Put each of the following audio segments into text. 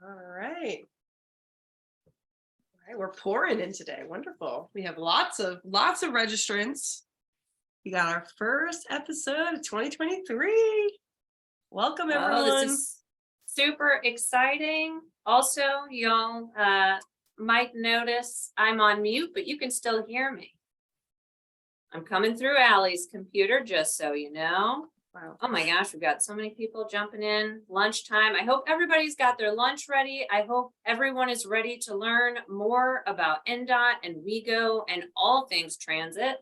All right. All right, we're pouring in today. Wonderful. We have lots of registrants. We got our first episode of 2023. Welcome, Oh, everyone. this is super exciting. Also, y'all might notice I'm on mute, but you can still hear me. I'm coming through Allie's computer, just so you know. Wow. Oh my gosh, we've got so many people jumping in. Lunchtime. I hope everybody's got their lunch ready. I hope everyone is ready to learn more about NDOT and WeGo and all things transit.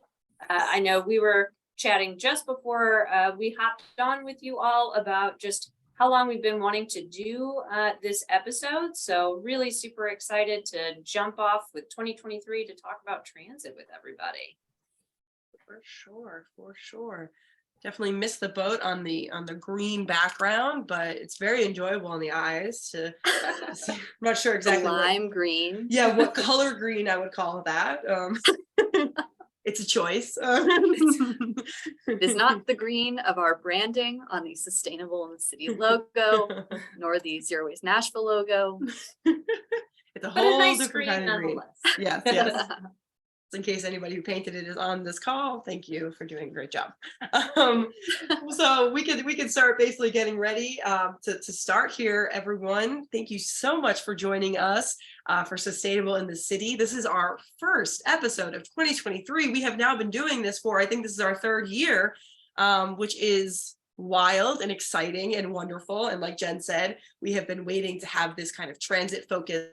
I know we were chatting just before we hopped on with you all about just how long we've been wanting to do this episode. So really super excited to jump off with 2023 to talk about transit with everybody. For sure. Definitely missed the boat on the green background, but it's very enjoyable on the eyes to see. I'm not sure exactly lime green. Yeah, what color green I would call that. It's a choice. It is not the green of our branding on the Sustainable in the City logo, nor the Zero Waste Nashville logo. It's a whole nice different green kind of green. nonetheless. Yes. In case anybody who painted it is on this call, thank you for doing a great job. So we could start basically getting ready to start here, everyone. Thank you so much for joining us for Sustainable in the City. This is our first episode of 2023. We have now been doing this for, I think this is our third year, which is wild and exciting and wonderful. And like Jen said, we have been waiting to have this kind of transit focused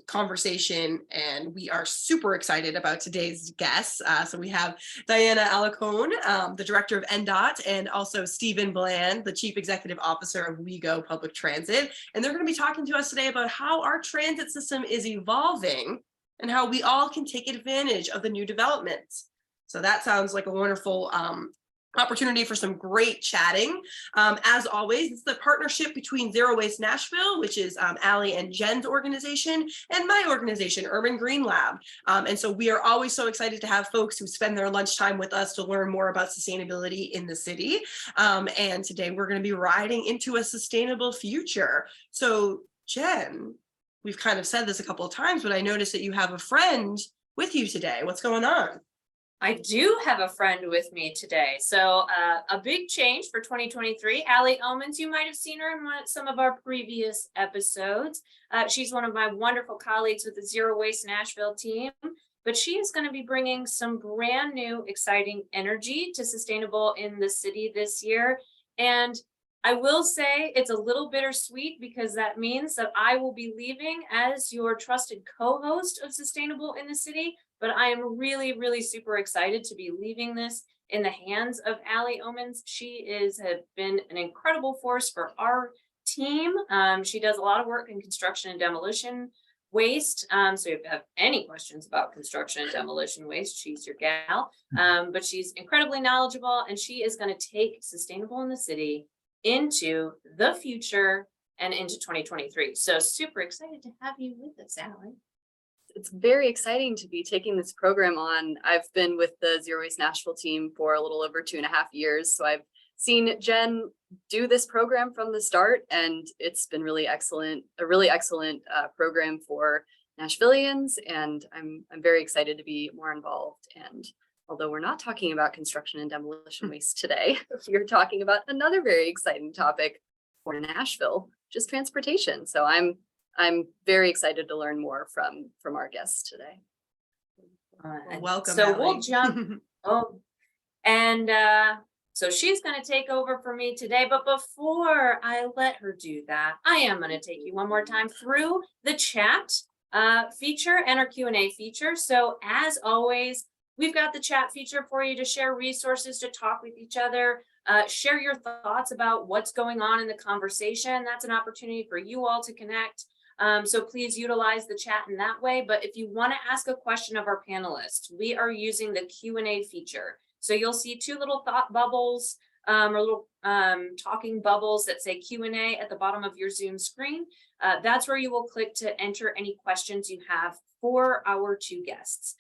conversation, and we are super excited about today's guests. So we have Diana Alarcon, the director of NDOT, and also Stephen Bland, the chief executive officer of WeGo Public Transit. And they're going to be talking to us today about how our transit system is evolving and how we all can take advantage of the new developments. So that sounds like a wonderful opportunity for some great chatting. As always, it's the partnership between Zero Waste Nashville, which is Allie and Jen's organization, and my organization, Urban Green Lab. And so we are always so excited to have folks who spend their lunchtime with us to learn more about sustainability in the city. And today we're going to be riding into a sustainable future. So Jen, we've kind of said this a couple of times, but I noticed that you have a friend with you today. What's going on? I do have a friend with me today. So a big change for 2023. Allie Omens, you might have seen her in some of our previous episodes. She's one of my wonderful colleagues with the Zero Waste Nashville team, but she is going to be bringing some brand new, exciting energy to Sustainable in the City this year. And I will say it's a little bittersweet because that means that I will be leaving as your trusted co-host of Sustainable in the City. But I am really, really super excited to be leaving this in the hands of Allie Omens. She has been an incredible force for our team. She does a lot of work in construction and demolition waste. So if you have any questions about construction and demolition waste, she's your gal. But she's incredibly knowledgeable, and she is going to take Sustainable in the City into the future and into 2023. So super excited to have you with us, Allie. It's very exciting to be taking this program on. I've been with the Zero Waste Nashville team for a little over 2.5 years. So I've seen Jen do this program from the start, and it's been really excellent, a really excellent program for Nashvillians. And I'm very excited to be more involved. And although we're not talking about construction and demolition waste today, we're talking about another very exciting topic for Nashville, just transportation. So I'm very excited to learn more from our guests today. Welcome. So Allie. we'll jump. So she's going to take over for me today. But before I let her do that, I am going to take you one more time through the chat feature and our Q&A feature. So as always, we've got the chat feature for you to share resources, to talk with each other, share your thoughts about what's going on in the conversation. That's an opportunity for you all to connect. So please utilize the chat in that way. But if you want to ask a question of our panelists, we are using the Q&A feature. So you'll see two little thought bubbles or little talking bubbles that say Q&A at the bottom of your Zoom screen. That's where you will click to enter any questions you have for our two guests.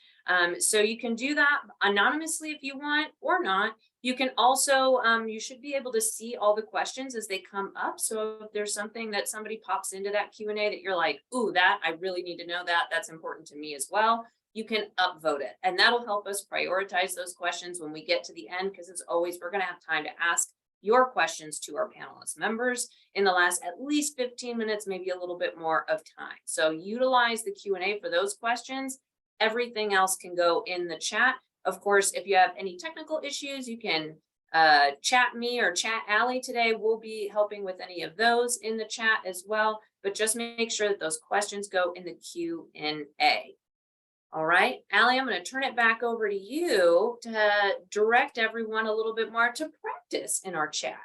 So you can do that anonymously if you want or not. You can also, you should be able to see all the questions as they come up. So if there's something that somebody pops into that Q&A that you're like, ooh, that I really need to know that, that's important to me as well, you can upvote it. And that'll help us prioritize those questions when we get to the end, because it's always, we're going to have time to ask your questions to our panelist members in the last at least 15 minutes, maybe a little bit more of time. So utilize the Q&A for those questions. Everything else can go in the chat. Of course, if you have any technical issues, you can chat me or chat Allie today. We'll be helping with any of those in the chat as well, but just make sure that those questions go in the Q&A. All right, Allie, I'm going to turn it back over to you to direct everyone a little bit more to practice in our chat.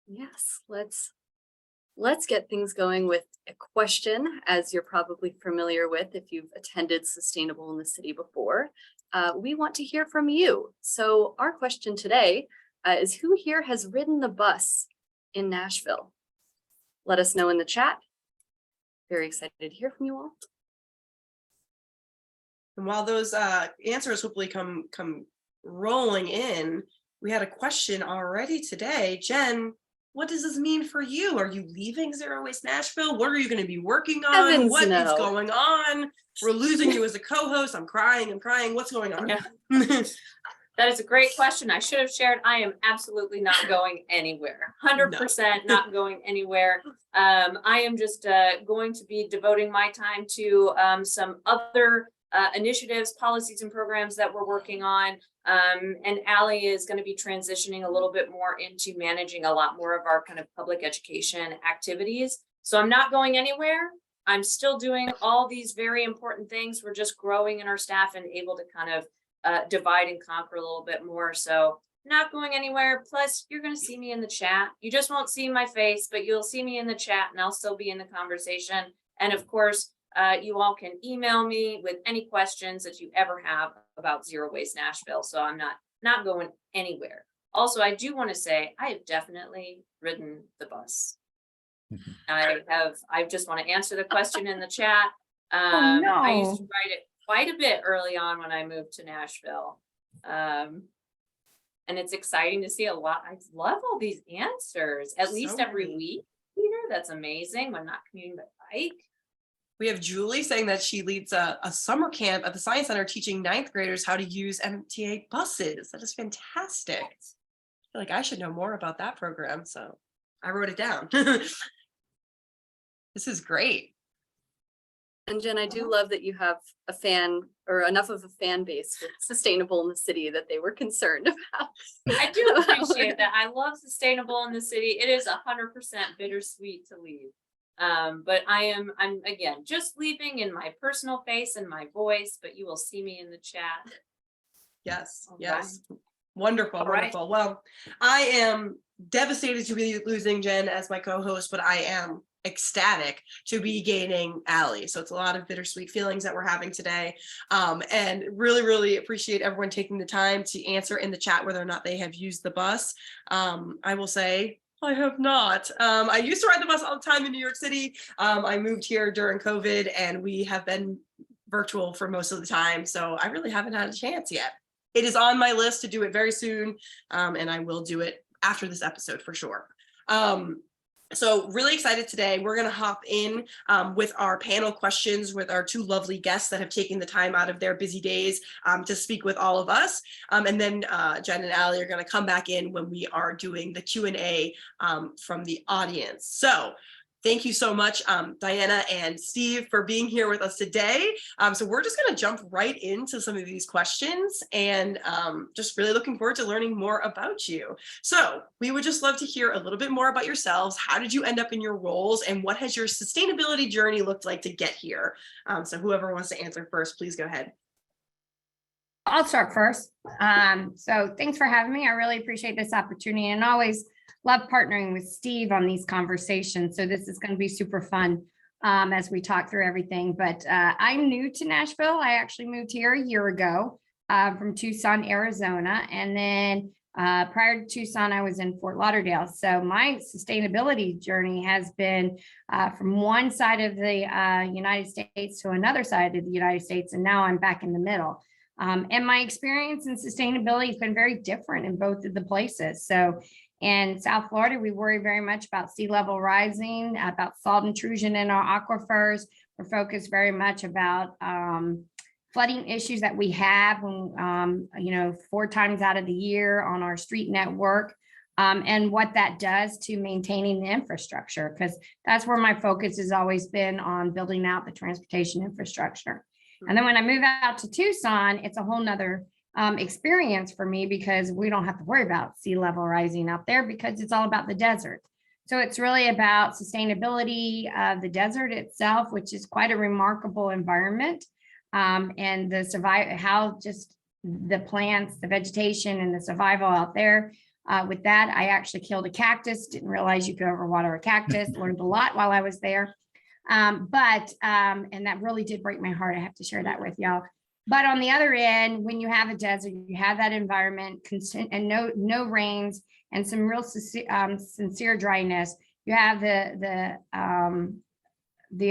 Yes, let's get things going with a question, as you're probably familiar with if you've attended Sustainable in the City before. We want to hear from you. So our question today is, who here has ridden the bus in Nashville? Let us know in the chat. Very excited to hear from you all. And while those answers hopefully come rolling in, we had a question already today. Jen, what does this mean for you? Are you leaving Zero Waste Nashville? What are you going to be working on? Heavens, What is no. going on? We're losing you as a co-host. I'm crying. What's going on? Yeah. That is a great question. I should have shared. I am absolutely not going anywhere. 100% not going anywhere. I am just going to be devoting my time to some other initiatives, policies, and programs that we're working on. And Allie is going to be transitioning a little bit more into managing a lot more of our kind of public education activities. So I'm not going anywhere. I'm still doing all these very important things. We're just growing in our staff and able to kind of divide and conquer a little bit more. So not going anywhere. Plus, you're going to see me in the chat. You just won't see my face, but you'll see me in the chat, and I'll still be in the conversation. And of course, you all can email me with any questions that you ever have about Zero Waste Nashville. So I'm not going anywhere. Also, I do want to say I have definitely ridden the bus. I just want to answer the question in the chat. I used to ride it quite a bit early on when I moved to Nashville. And it's exciting to see a lot. I love all these answers, at least every week, Peter. That's amazing. When not commuting by bike. We have Julie saying that she leads a summer camp at the Science Center teaching 9th graders how to use MTA buses. That is fantastic. I feel like I should know more about that program, so I wrote it down. This is great. And Jen, I do love that you have a fan, or enough of a fan base with Sustainable in the City that they were concerned about. I do appreciate that. I love Sustainable in the City. It is 100% bittersweet to leave. But I'm again just leaving in my personal face and my voice, but you will see me in the chat. Yes, All yes. Right. Wonderful, wonderful. Right. Well, I am devastated to be losing Jen as my co-host, but I am ecstatic to be gaining Allie. So it's a lot of bittersweet feelings that we're having today. And really, really appreciate everyone taking the time to answer in the chat whether or not they have used the bus. I will say, I have not. I used to ride the bus all the time in New York City. I moved here during COVID and we have been virtual for most of the time. So I really haven't had a chance yet. It is on my list to do it very soon. And I will do it after this episode for sure. So really excited today. We're going to hop in with our panel questions with our two lovely guests that have taken the time out of their busy days to speak with all of us. And then Jen and Allie are going to come back in when we are doing the Q&A from the audience. So thank you so much, Diana and Steve, for being here with us today. So we're just going to jump right into some of these questions and just really looking forward to learning more about you. So we would just love to hear a little bit more about yourselves. How did you end up in your roles and what has your sustainability journey looked like to get here? So whoever wants to answer first, please go ahead. I'll start first. So thanks for having me. I really appreciate this opportunity and always love partnering with Steve on these conversations. So this is going to be super fun as we talk through everything. But I'm new to Nashville. I actually moved here a year ago from Tucson, Arizona. And then prior to Tucson, I was in Fort Lauderdale. So my sustainability journey has been from one side of the United States to another side of the United States. And now I'm back in the middle. And my experience in sustainability has been very different in both of the places. So in South Florida, we worry very much about sea level rising, about salt intrusion in our aquifers. We're focused very much about flooding issues that we have when, 4 times out of the year on our street network, and what that does to maintaining the infrastructure, because that's where my focus has always been, on building out the transportation infrastructure. And then when I move out to Tucson, it's a whole nother experience for me, because we don't have to worry about sea level rising out there, because it's all about the desert. So it's really about sustainability of the desert itself, which is quite a remarkable environment. And the how just the plants, the vegetation, and the survival out there. With that, I actually killed a cactus. Didn't realize you could overwater a cactus. Learned a lot while I was there. And that really did break my heart. I have to share that with y'all. But on the other end, when you have a desert, you have that environment and no rains and some real sincere dryness. You have the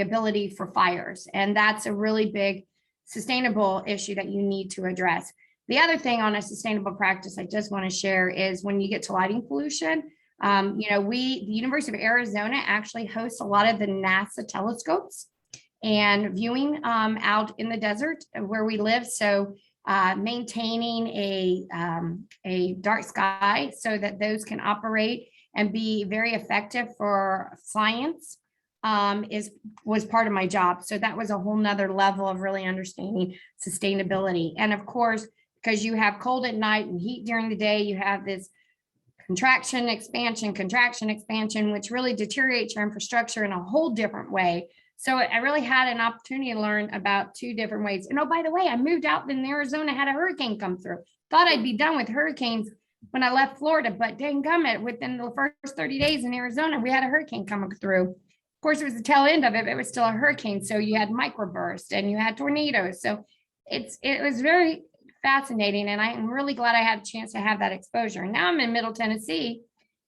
ability for fires, and that's a really big sustainable issue that you need to address. The other thing on a sustainable practice I just want to share is when you get to lighting pollution. The University of Arizona actually hosts a lot of the NASA telescopes and viewing out in the desert where we live. So maintaining a dark sky so that those can operate and be very effective for science was part of my job. So that was a whole nother level of really understanding sustainability. And of course, because you have cold at night and heat during the day, you have this contraction, expansion, which really deteriorates your infrastructure in a whole different way. So I really had an opportunity to learn about 2 different ways. And oh, by the way, I moved out in Arizona, had a hurricane come through. Thought I'd be done with hurricanes when I left Florida, but dang gummit, within the first 30 days in Arizona, we had a hurricane coming through. Of course, it was the tail end of it, but it was still a hurricane. So you had microbursts and you had tornadoes. So it was very fascinating. And I'm really glad I had a chance to have that exposure. Now I'm in Middle Tennessee,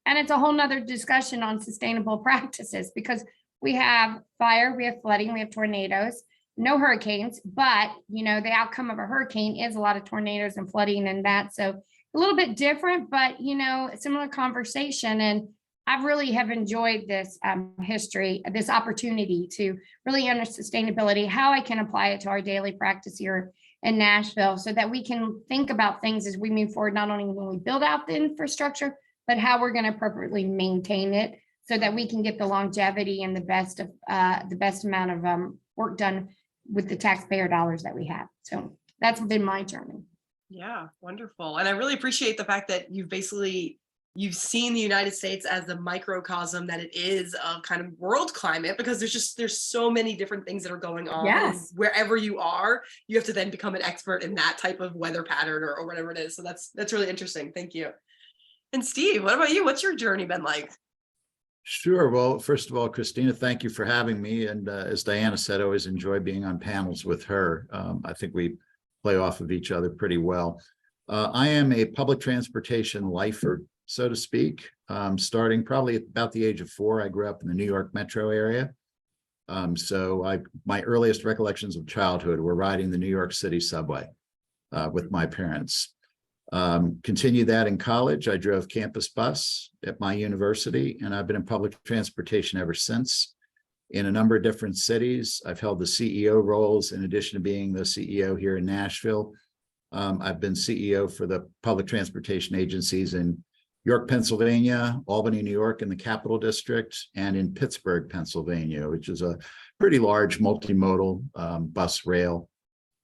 and it's a whole nother discussion on sustainable practices, because we have fire, we have flooding, we have tornadoes, no hurricanes, but the outcome of a hurricane is a lot of tornadoes and flooding and that. So a little bit different, but similar conversation. And I really have enjoyed this history, this opportunity to really understand sustainability, how I can apply it to our daily practice here in Nashville, so that we can think about things as we move forward, not only when we build out the infrastructure, but how we're going to appropriately maintain it, so that we can get the longevity and the best amount of work done with the taxpayer dollars that we have. So that's been my journey. Yeah, wonderful. And I really appreciate the fact that you've seen the United States as the microcosm that it is of kind of world climate, because there's so many different things that are going on. Yes. Wherever you are, you have to then become an expert in that type of weather pattern or whatever it is. So that's really interesting. Thank you. And Steve, what about you? What's your journey been like? Sure. Well, first of all, Christina, thank you for having me. And as Diana said, I always enjoy being on panels with her. I think we play off of each other pretty well. I am a public transportation lifer, so to speak, starting probably at about the age of 4. I grew up in the New York metro area. My earliest recollections of childhood were riding the New York City subway with my parents. Continued that in college. I drove campus bus at my university, and I've been in public transportation ever since in a number of different cities. I've held the CEO roles in addition to being the CEO here in Nashville. I've been CEO for the public transportation agencies in York, Pennsylvania, Albany, New York, in the Capital District, and in Pittsburgh, Pennsylvania, which is a pretty large multimodal bus rail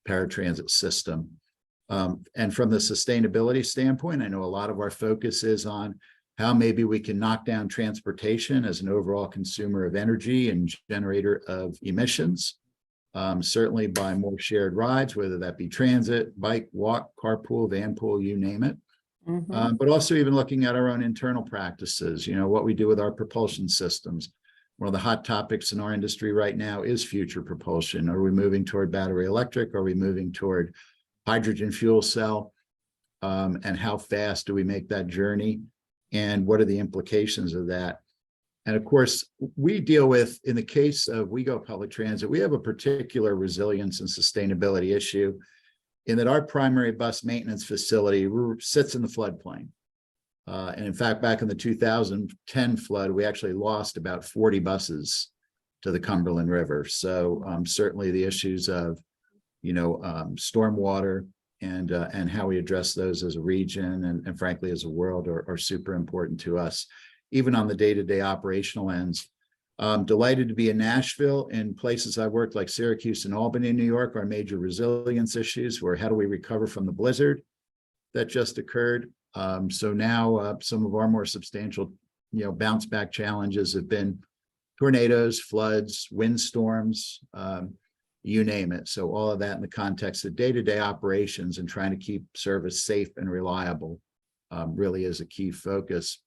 paratransit system. And from the sustainability standpoint, I know a lot of our focus is on how maybe we can knock down transportation as an overall consumer of energy and generator of emissions, certainly by more shared rides, whether that be transit, bike, walk, carpool, vanpool, you name it. But also even looking at our own internal practices, what we do with our propulsion systems. One of the hot topics in our industry right now is future propulsion. Are we moving toward battery electric? Are we moving toward hydrogen fuel cell? And how fast do we make that journey? And what are the implications of that? And of course, we deal with, in the case of WeGo Public Transit, we have a particular resilience and sustainability issue in that our primary bus maintenance facility sits in the floodplain. And in fact, back in the 2010 flood, we actually lost about 40 buses to the Cumberland River. So certainly the issues of, stormwater and how we address those as a region and frankly as a world are super important to us, even on the day-to-day operational ends. Delighted to be in Nashville. In places I worked like Syracuse and Albany, New York, are major resilience issues where how do we recover from the blizzard that just occurred. So now some of our more substantial, bounce back challenges have been tornadoes, floods, windstorms, you name it. So all of that in the context of day-to-day operations and trying to keep service safe and reliable really is a key focus.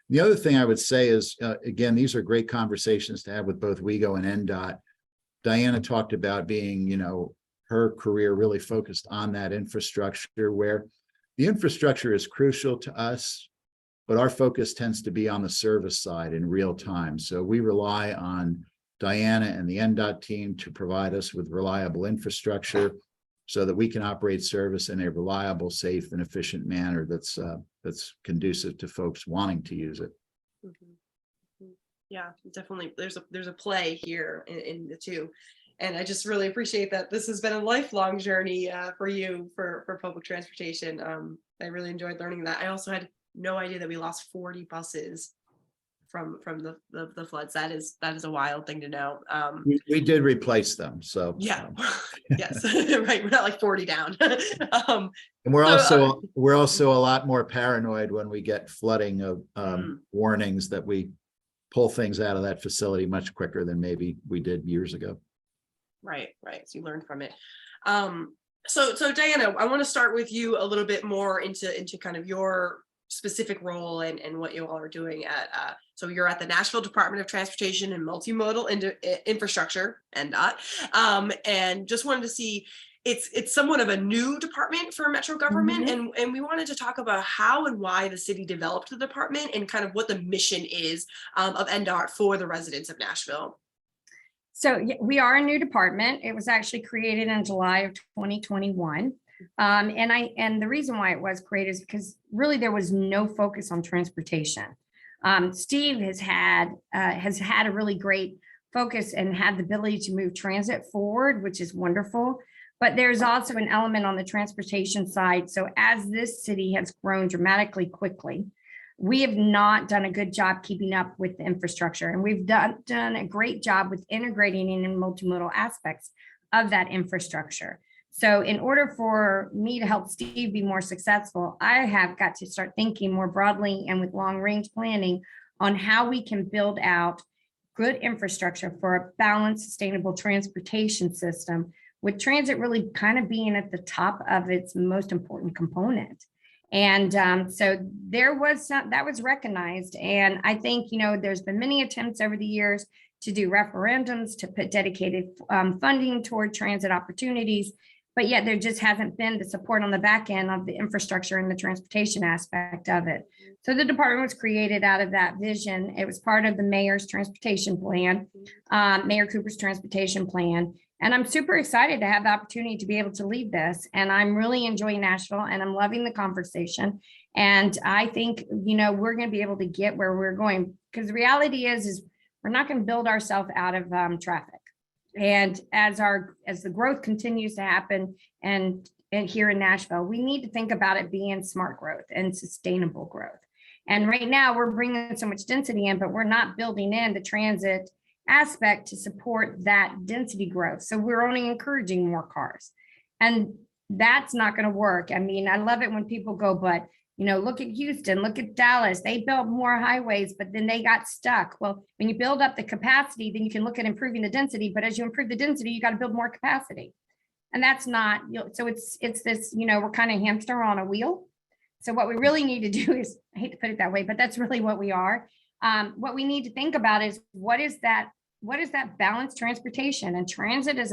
The other thing I would say is, again, these are great conversations to have with both WeGo and NDOT. Diana talked about being, her career really focused on that infrastructure where the infrastructure is crucial to us, but our focus tends to be on the service side in real time. So we rely on Diana and the NDOT team to provide us with reliable infrastructure so that we can operate service in a reliable, safe, and efficient manner that's conducive to folks wanting to use it. Yeah, definitely. There's a play here in the two. And I just really appreciate that this has been a lifelong journey for you for public transportation. I really enjoyed learning that. I also had no idea that we lost 40 buses from the floods. That is a wild thing to know. We did replace them, so yeah. Yes, right. We're not like 40 down. And we're also a lot more paranoid when we get flooding of warnings that we pull things out of that facility much quicker than maybe we did years ago. Right. So you learn from it. So Diana, I want to start with you a little bit more into kind of your specific role and what you all are doing at. So you're at the Nashville Department of Transportation and Multimodal Infrastructure, NDOT, and just wanted to see. It's somewhat of a new department for Metro government, and we wanted to talk about how and why the city developed the department and kind of what the mission is of NDOT for the residents of Nashville. So we are a new department. It was actually created in July of 2021. And the reason why it was created is because really there was no focus on transportation. Steve has had a really great focus and had the ability to move transit forward, which is wonderful. But there's also an element on the transportation side. So as this city has grown dramatically quickly, we have not done a good job keeping up with the infrastructure. And we've done a great job with integrating in multimodal aspects of that infrastructure. So in order for me to help Steve be more successful, I have got to start thinking more broadly and with long range planning on how we can build out good infrastructure for a balanced, sustainable transportation system, with transit really kind of being at the top of its most important component. And so that was recognized. And I think, there's been many attempts over the years to do referendums, to put dedicated funding toward transit opportunities, but yet there just hasn't been the support on the back end of the infrastructure and the transportation aspect of it. So the department was created out of that vision. It was part of the mayor's transportation plan, Mayor Cooper's transportation plan. And I'm super excited to have the opportunity to be able to lead this. And I'm really enjoying Nashville and I'm loving the conversation. And I think, we're going to be able to get where we're going, because the reality is we're not going to build ourselves out of traffic. And as the growth continues to happen and here in Nashville, we need to think about it being smart growth and sustainable growth. And right now we're bringing so much density in, but we're not building in the transit aspect to support that density growth. So we're only encouraging more cars, and that's not going to work. I mean, I love it when people go, but look at Houston, look at Dallas. They built more highways, but then they got stuck. Well, when you build up the capacity, then you can look at improving the density. But as you improve the density, you got to build more capacity. And that's not, so it's this, we're kind of hamster on a wheel. So what we really need to do is, I hate to put it that way, but that's really what we are. What we need to think about is what is that balanced transportation, and transit is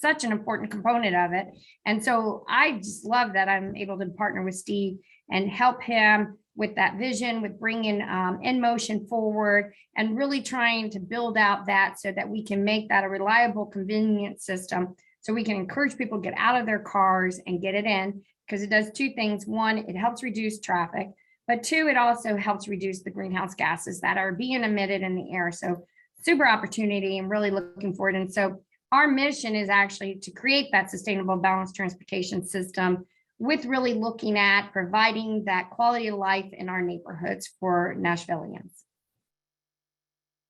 such an important component of it. And so I just love that I'm able to partner with Steve and help him with that vision, with bringing In Motion forward and really trying to build out that so that we can make that a reliable, convenient system So we can encourage people to get out of their cars and get it in, because it does two things. One, it helps reduce traffic, but two, it also helps reduce the greenhouse gases that are being emitted in the air. So super opportunity and really looking forward. And so our mission is actually to create that sustainable balanced transportation system with really looking at providing that quality of life in our neighborhoods for Nashvillians.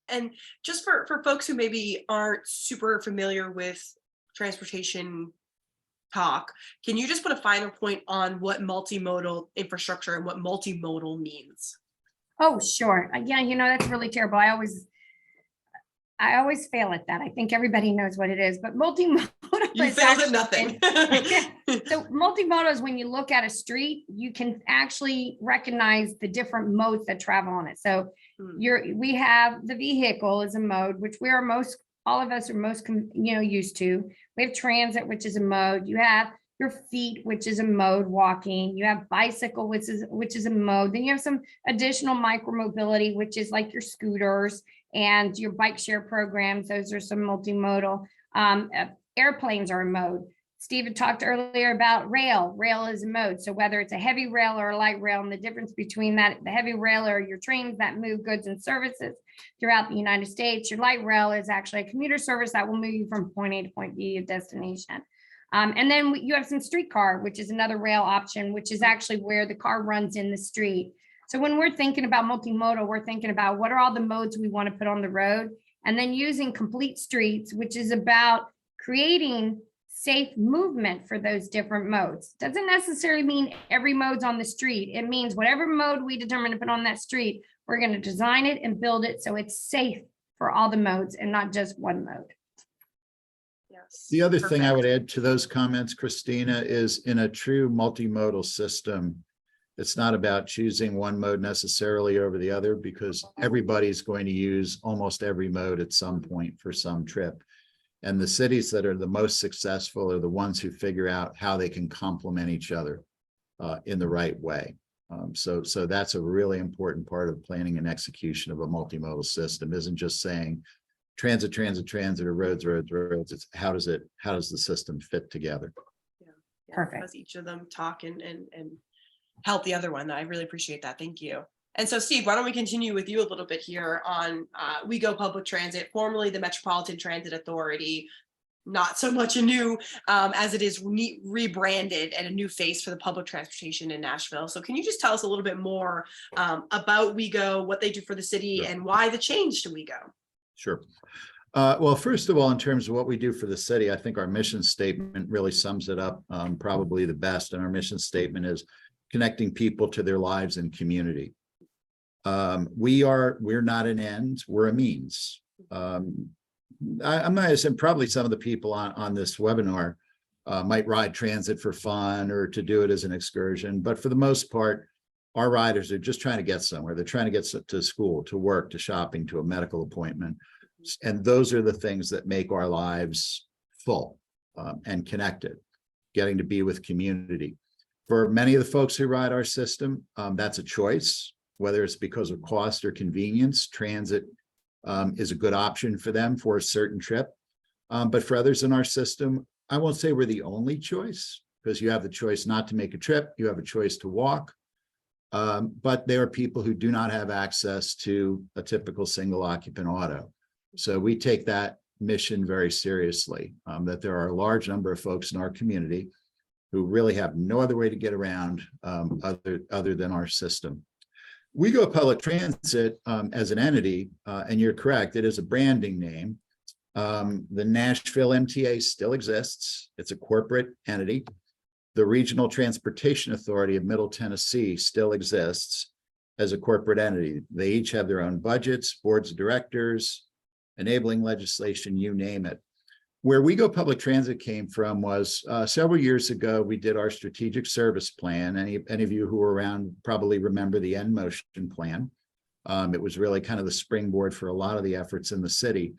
And just for folks who maybe aren't super familiar with transportation talk, can you just put a finer point on what multimodal infrastructure and what multimodal means? Oh, sure. Yeah, that's really terrible. I always fail at that. I think everybody knows what it is, but multimodal. You failed at nothing. So multimodal is when you look at a street, you can actually recognize the different modes that travel on it. So we have the vehicle as a mode, which all of us are most used to. We have transit, which is a mode. You have your feet, which is a mode, walking. You have bicycle, which is a mode. Then you have some additional micromobility, which is like your scooters and your bike share programs. Those are some multimodal. Airplanes are a mode. Steve had talked earlier about rail. Rail is a mode. So whether it's a heavy rail or a light rail, and the difference between that, the heavy rail are your trains that move goods and services throughout the United States. Your light rail is actually a commuter service that will move you from point A to point B, your destination. And then you have some streetcar, which is another rail option, which is actually where the car runs in the street. So when we're thinking about multimodal, we're thinking about what are all the modes we want to put on the road, and then using complete streets, which is about creating safe movement for those different modes. Doesn't necessarily mean every mode's on the street. It means whatever mode we determine to put on that street, we're going to design it and build it so it's safe for all the modes and not just one mode. Yes. The other thing I would Perfect. add to those comments, Christina, is in a true multimodal system, it's not about choosing one mode necessarily over the other, because everybody's going to use almost every mode at some point for some trip. And the cities that are the most successful are the ones who figure out how they can complement each other in the right way. So that's a really important part of planning and execution of a multimodal system. Isn't just saying transit, or roads. It's how does the system fit together? Yeah, Perfect. as each of them talk and help the other one. I really appreciate that. Thank you. And so, Steve, why don't we continue with you a little bit here on WeGo Public Transit, formerly the Metropolitan Transit Authority, not so much a new as it is rebranded and a new face for the public transportation in Nashville. So can you just tell us a little bit more about WeGo, what they do for the city, Sure. and why the change to WeGo? Sure. Well, first of all, in terms of what we do for the city, I think our mission statement really sums it up probably the best. And our mission statement is connecting people to their lives and community. We're not an end, we're a means. I'm not saying probably some of the people on this webinar might ride transit for fun or to do it as an excursion, but for the most part, our riders are just trying to get somewhere. They're trying to get to school, to work, to shopping, to a medical appointment. And those are the things that make our lives full and connected, getting to be with community. For many of the folks who ride our system, that's a choice. Whether it's because of cost or convenience, transit is a good option for them for a certain trip. But for others in our system, I won't say we're the only choice, because you have the choice not to make a trip, you have a choice to walk. But there are people who do not have access to a typical single occupant auto. So we take that mission very seriously, that there are a large number of folks in our community who really have no other way to get around other than our system. WeGo Public Transit as an entity, and you're correct, it is a branding name. The Nashville MTA still exists. It's a corporate entity. The Regional Transportation Authority of Middle Tennessee still exists as a corporate entity. They each have their own budgets, boards of directors, enabling legislation, you name it. Where WeGo Public Transit came from was several years ago, we did our strategic service plan. Any of you who were around probably remember the N Motion plan. It was really kind of the springboard for a lot of the efforts in the city.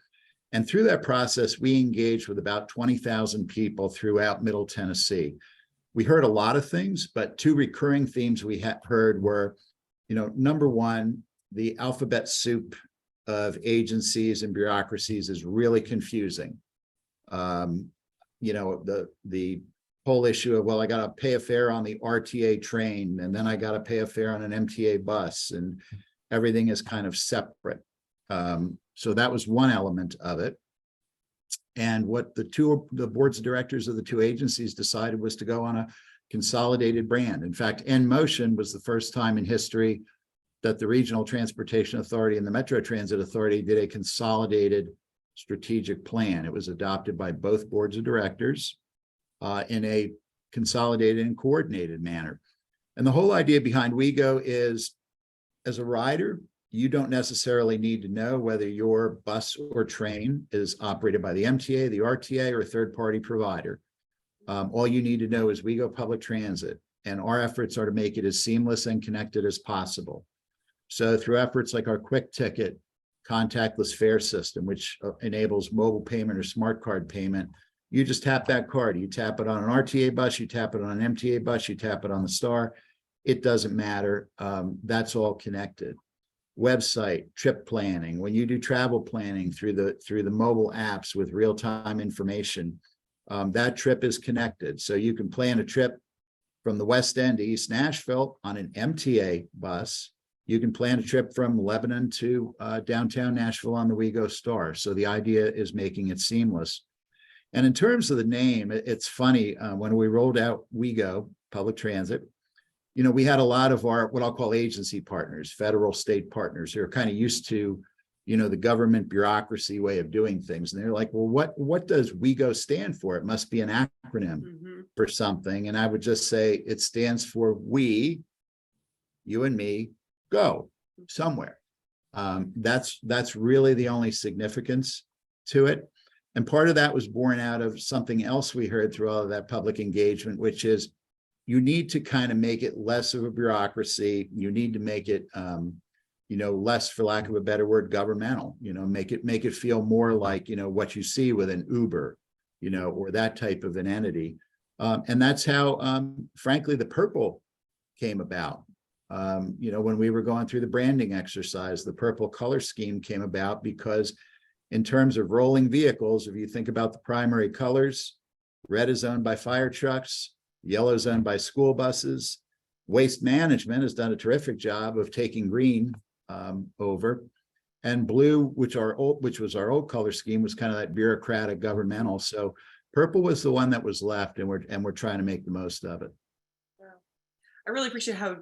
And through that process, we engaged with about 20,000 people throughout Middle Tennessee. We heard a lot of things, but two recurring themes we heard were, number one, the alphabet soup of agencies and bureaucracies is really confusing. the whole issue of, well, I got to pay a fare on the RTA train, and then I got to pay a fare on an MTA bus, and everything is kind of separate. So that was one element of it. And what the boards of directors of the two agencies decided was to go on a consolidated brand. In fact, N-Motion was the first time in history that the Regional Transportation Authority and the Metro Transit Authority did a consolidated strategic plan. It was adopted by both boards of directors in a consolidated and coordinated manner. And the whole idea behind WeGo is, as a rider, you don't necessarily need to know whether your bus or train is operated by the MTA, the RTA, or a third-party provider. All you need to know is WeGo Public Transit, and our efforts are to make it as seamless and connected as possible. So through efforts like our quick ticket contactless fare system, which enables mobile payment or smart card payment, you just tap that card. You tap it on an RTA bus, you tap it on an MTA bus, you tap it on the Star. It doesn't matter. That's all connected. Website, trip planning. When you do travel planning through the mobile apps with real-time information, that trip is connected. So you can plan a trip from the West End to East Nashville on an MTA bus. You can plan a trip from Lebanon to downtown Nashville on the WeGo Star. So the idea is making it seamless. And in terms of the name, it's funny, when we rolled out WeGo Public Transit, we had a lot of our, what I'll call agency partners, federal, state partners, who are kind of used to, the government bureaucracy way of doing things. And they're like, well, what does WeGo stand for? It must be an acronym for something. And I would just say it stands for we, you and me, go somewhere. That's really the only significance to it. And part of that was born out of something else we heard through all of that public engagement, which is you need to kind of make it less of a bureaucracy. You need to make it, less, for lack of a better word, governmental. Make it feel more like what you see with an Uber, or that type of an entity. And that's how, frankly, the purple came about. When we were going through the branding exercise, the purple color scheme came about because, in terms of rolling vehicles, if you think about the primary colors, red is owned by fire trucks, yellow is owned by school buses. Waste management has done a terrific job of taking green over, and blue, which was our old color scheme, was kind of that bureaucratic governmental. So purple was the one that was left, and we're trying to make the most of it. I really appreciate how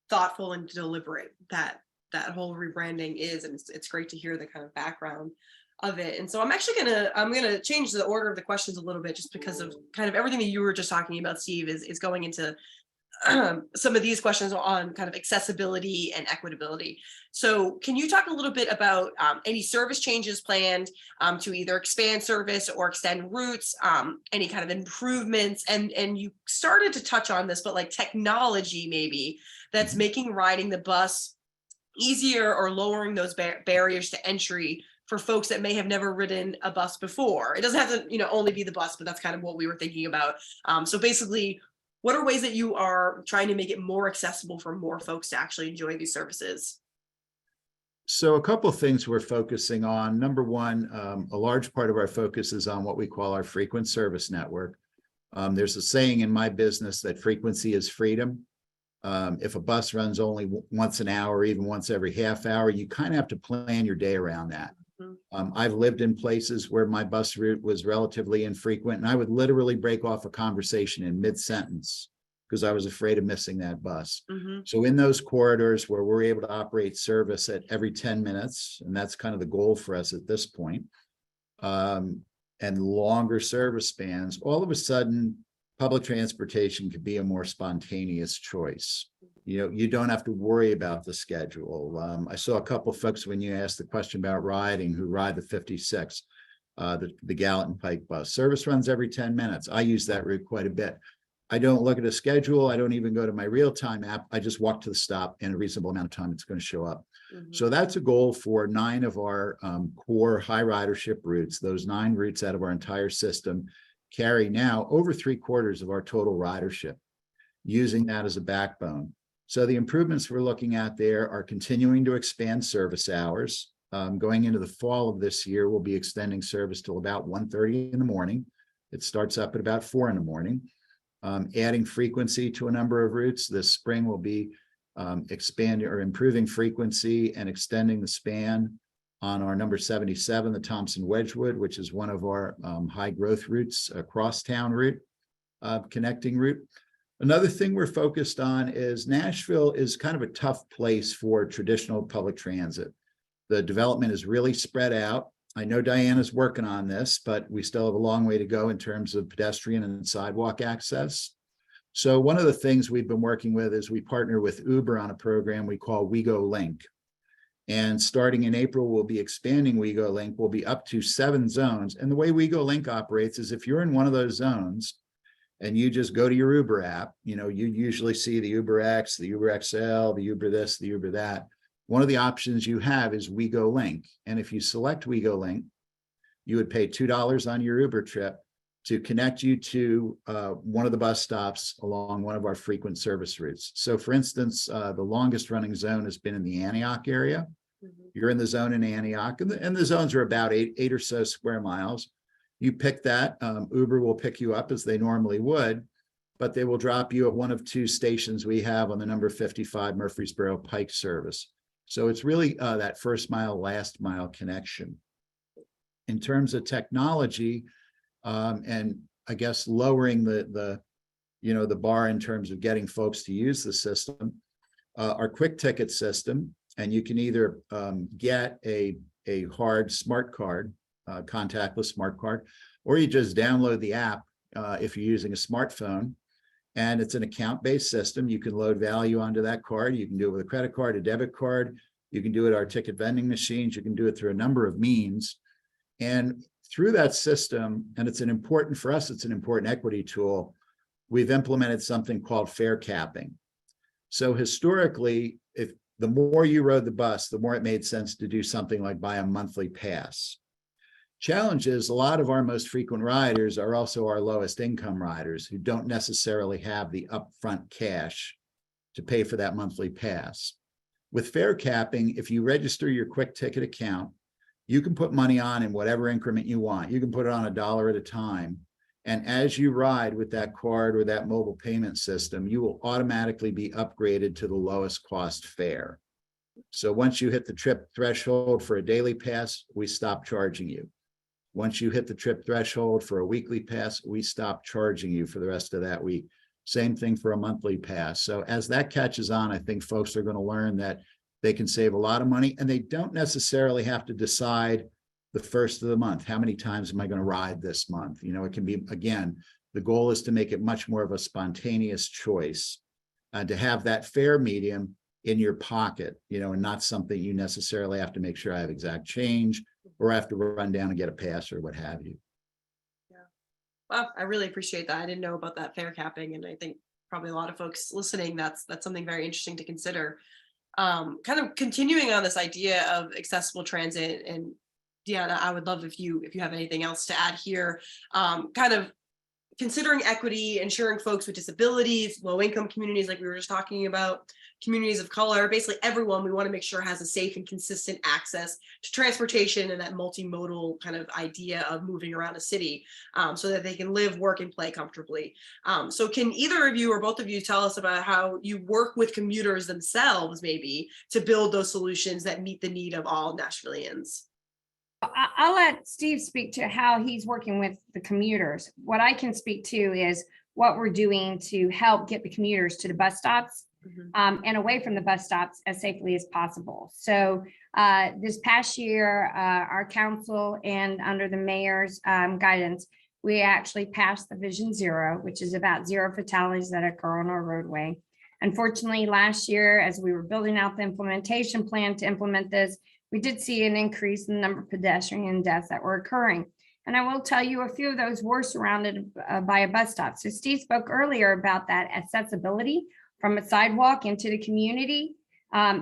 thoughtful and deliberate that whole rebranding is, and it's great to hear the kind of background of it. And so I'm gonna change the order of the questions a little bit, just because of kind of everything that you were just talking about, Steve, is going into some of these questions on kind of accessibility and equitability. So can you talk a little bit about any service changes planned to either expand service or extend routes, any kind of improvements? And you started to touch on this, but like technology maybe that's making riding the bus easier or lowering those barriers to entry for folks that may have never ridden a bus before. It doesn't have to, only be the bus, but that's kind of what we were thinking about. So basically, what are ways that you are trying to make it more accessible for more folks to actually enjoy these services? So a couple of things we're focusing on. Number one, a large part of our focus is on what we call our frequent service network. There's a saying in my business that frequency is freedom. If a bus runs only once an hour, even once every half hour, you kind of have to plan your day around that. I've lived in places where my bus route was relatively infrequent, and I would literally break off a conversation in mid-sentence because I was afraid of missing that bus. So in those corridors where we're able to operate service at every 10 minutes, and that's kind of the goal for us at this point, and longer service spans, all of a sudden, public transportation could be a more spontaneous choice. You don't have to worry about the schedule. I saw a couple of folks, when you asked the question about riding, who ride the 56, the Gallatin Pike bus. Service runs every 10 minutes. I use that route quite a bit. I don't look at a schedule. I don't even go to my real-time app. I just walk to the stop, in a reasonable amount of time it's going to show up. So that's a goal for 9 of our core high ridership routes. Those 9 routes out of our entire system carry now over 3/4 of our total ridership, using that as a backbone. So the improvements we're looking at there are continuing to expand service hours. Going into the fall of this year, we'll be extending service till about 1:30 in the morning. It starts up at about 4 a.m. Adding frequency to a number of routes. This spring will be expanding or improving frequency and extending the span on our number 77, the Thompson Wedgwood, which is one of our high growth routes, a crosstown route, connecting route. Another thing we're focused on is Nashville is kind of a tough place for traditional public transit. The development is really spread out. I know Diana's working on this, but we still have a long way to go in terms of pedestrian and sidewalk access. So one of the things we've been working with is we partner with Uber on a program we call WeGo Link. And starting in April, we'll be expanding WeGo Link. We'll be up to 7 zones. And the way WeGo Link operates is if you're in one of those zones and you just go to your Uber app, you usually see the Uber X, the Uber XL, the Uber this, the Uber that. One of the options you have is WeGo Link. And if you select WeGo Link, you would pay $2 on your Uber trip to connect you to one of the bus stops along one of our frequent service routes. So for instance, the longest running zone has been in the Antioch area. You're in the zone in Antioch, and the zones are about eight or so square miles. You pick that, Uber will pick you up as they normally would, but they will drop you at one of 2 stations we have on the number 55 Murfreesboro Pike service. So it's really that first mile, last mile connection. In terms of technology, and I guess lowering the bar in terms of getting folks to use the system, our quick ticket system, and you can either get a hard smart card, contactless smart card, or you just download the app if you're using a smartphone. And it's an account-based system. You can load value onto that card. You can do it with a credit card, a debit card. You can do it at our ticket vending machines. You can do it through a number of means. And through that system, and it's an important equity tool, we've implemented something called fare capping. So historically, if the more you rode the bus, the more it made sense to do something like buy a monthly pass. Challenge is a lot of our most frequent riders are also our lowest income riders who don't necessarily have the upfront cash to pay for that monthly pass. With fare capping, if you register your quick ticket account, you can put money on in whatever increment you want. You can put it on $1 at a time. And as you ride with that card or that mobile payment system, you will automatically be upgraded to the lowest cost fare. So once you hit the trip threshold for a daily pass, we stop charging you. Once you hit the trip threshold for a weekly pass, we stop charging you for the rest of that week. Same thing for a monthly pass. So as that catches on, I think folks are going to learn that they can save a lot of money, and they don't necessarily have to decide the first of the month. How many times am I going to ride this month? It can be, again, the goal is to make it much more of a spontaneous choice, to have that fare medium in your pocket, and not something you necessarily have to make sure I have exact change or have to run down and get a pass or what have you. Yeah. Well, I really appreciate that. I didn't know about that fare capping, and I think probably a lot of folks listening, that's something very interesting to consider. Kind of continuing on this idea of accessible transit, and Deanna, I would love if you have anything else to add here, kind of considering equity, ensuring folks with disabilities, low income communities, like we were just talking about, communities of color, basically everyone we want to make sure has a safe and consistent access to transportation and that multimodal kind of idea of moving around a city, so that they can live, work, and play comfortably. So can either of you or both of you tell us about how you work with commuters themselves, maybe, to build those solutions that meet the need of all Nashvillians? I'll let Steve speak to how he's working with the commuters. What I can speak to is what we're doing to help get the commuters to the bus stops and away from the bus stops as safely as possible. So this past year, our council and under the mayor's guidance, we actually passed the Vision Zero, which is about 0 fatalities that occur on our roadway. Unfortunately, last year, as we were building out the implementation plan to implement this, we did see an increase in the number of pedestrian deaths that were occurring. And I will tell you, a few of those were surrounded by a bus stop. So Steve spoke earlier about that accessibility from a sidewalk into the community.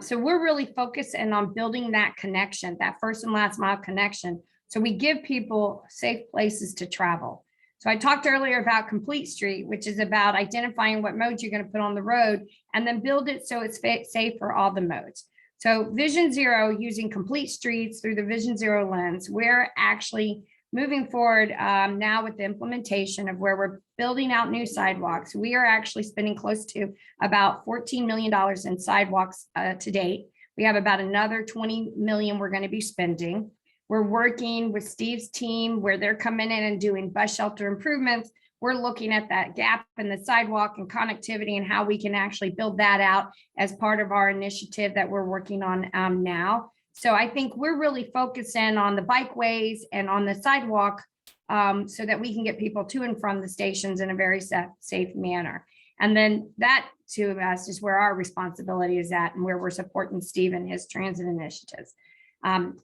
So we're really focusing on building that connection, that first and last mile connection. So we give people safe places to travel. So I talked earlier about Complete Street, which is about identifying what modes you're going to put on the road and then build it so it's safe for all the modes. So Vision Zero, using complete streets through the Vision Zero lens, we're actually moving forward now with the implementation of where we're building out new sidewalks, we are actually spending close to about $14 million in sidewalks to date. We have about another 20 million we're going to be spending. We're working with Steve's team where they're coming in and doing bus shelter improvements. We're looking at that gap in the sidewalk and connectivity and how we can actually build that out as part of our initiative that we're working on now. So I think we're really focusing on the bikeways and on the sidewalk so that we can get people to and from the stations in a very safe manner. And then that to us is where our responsibility is at and where we're supporting Steve and his transit initiatives.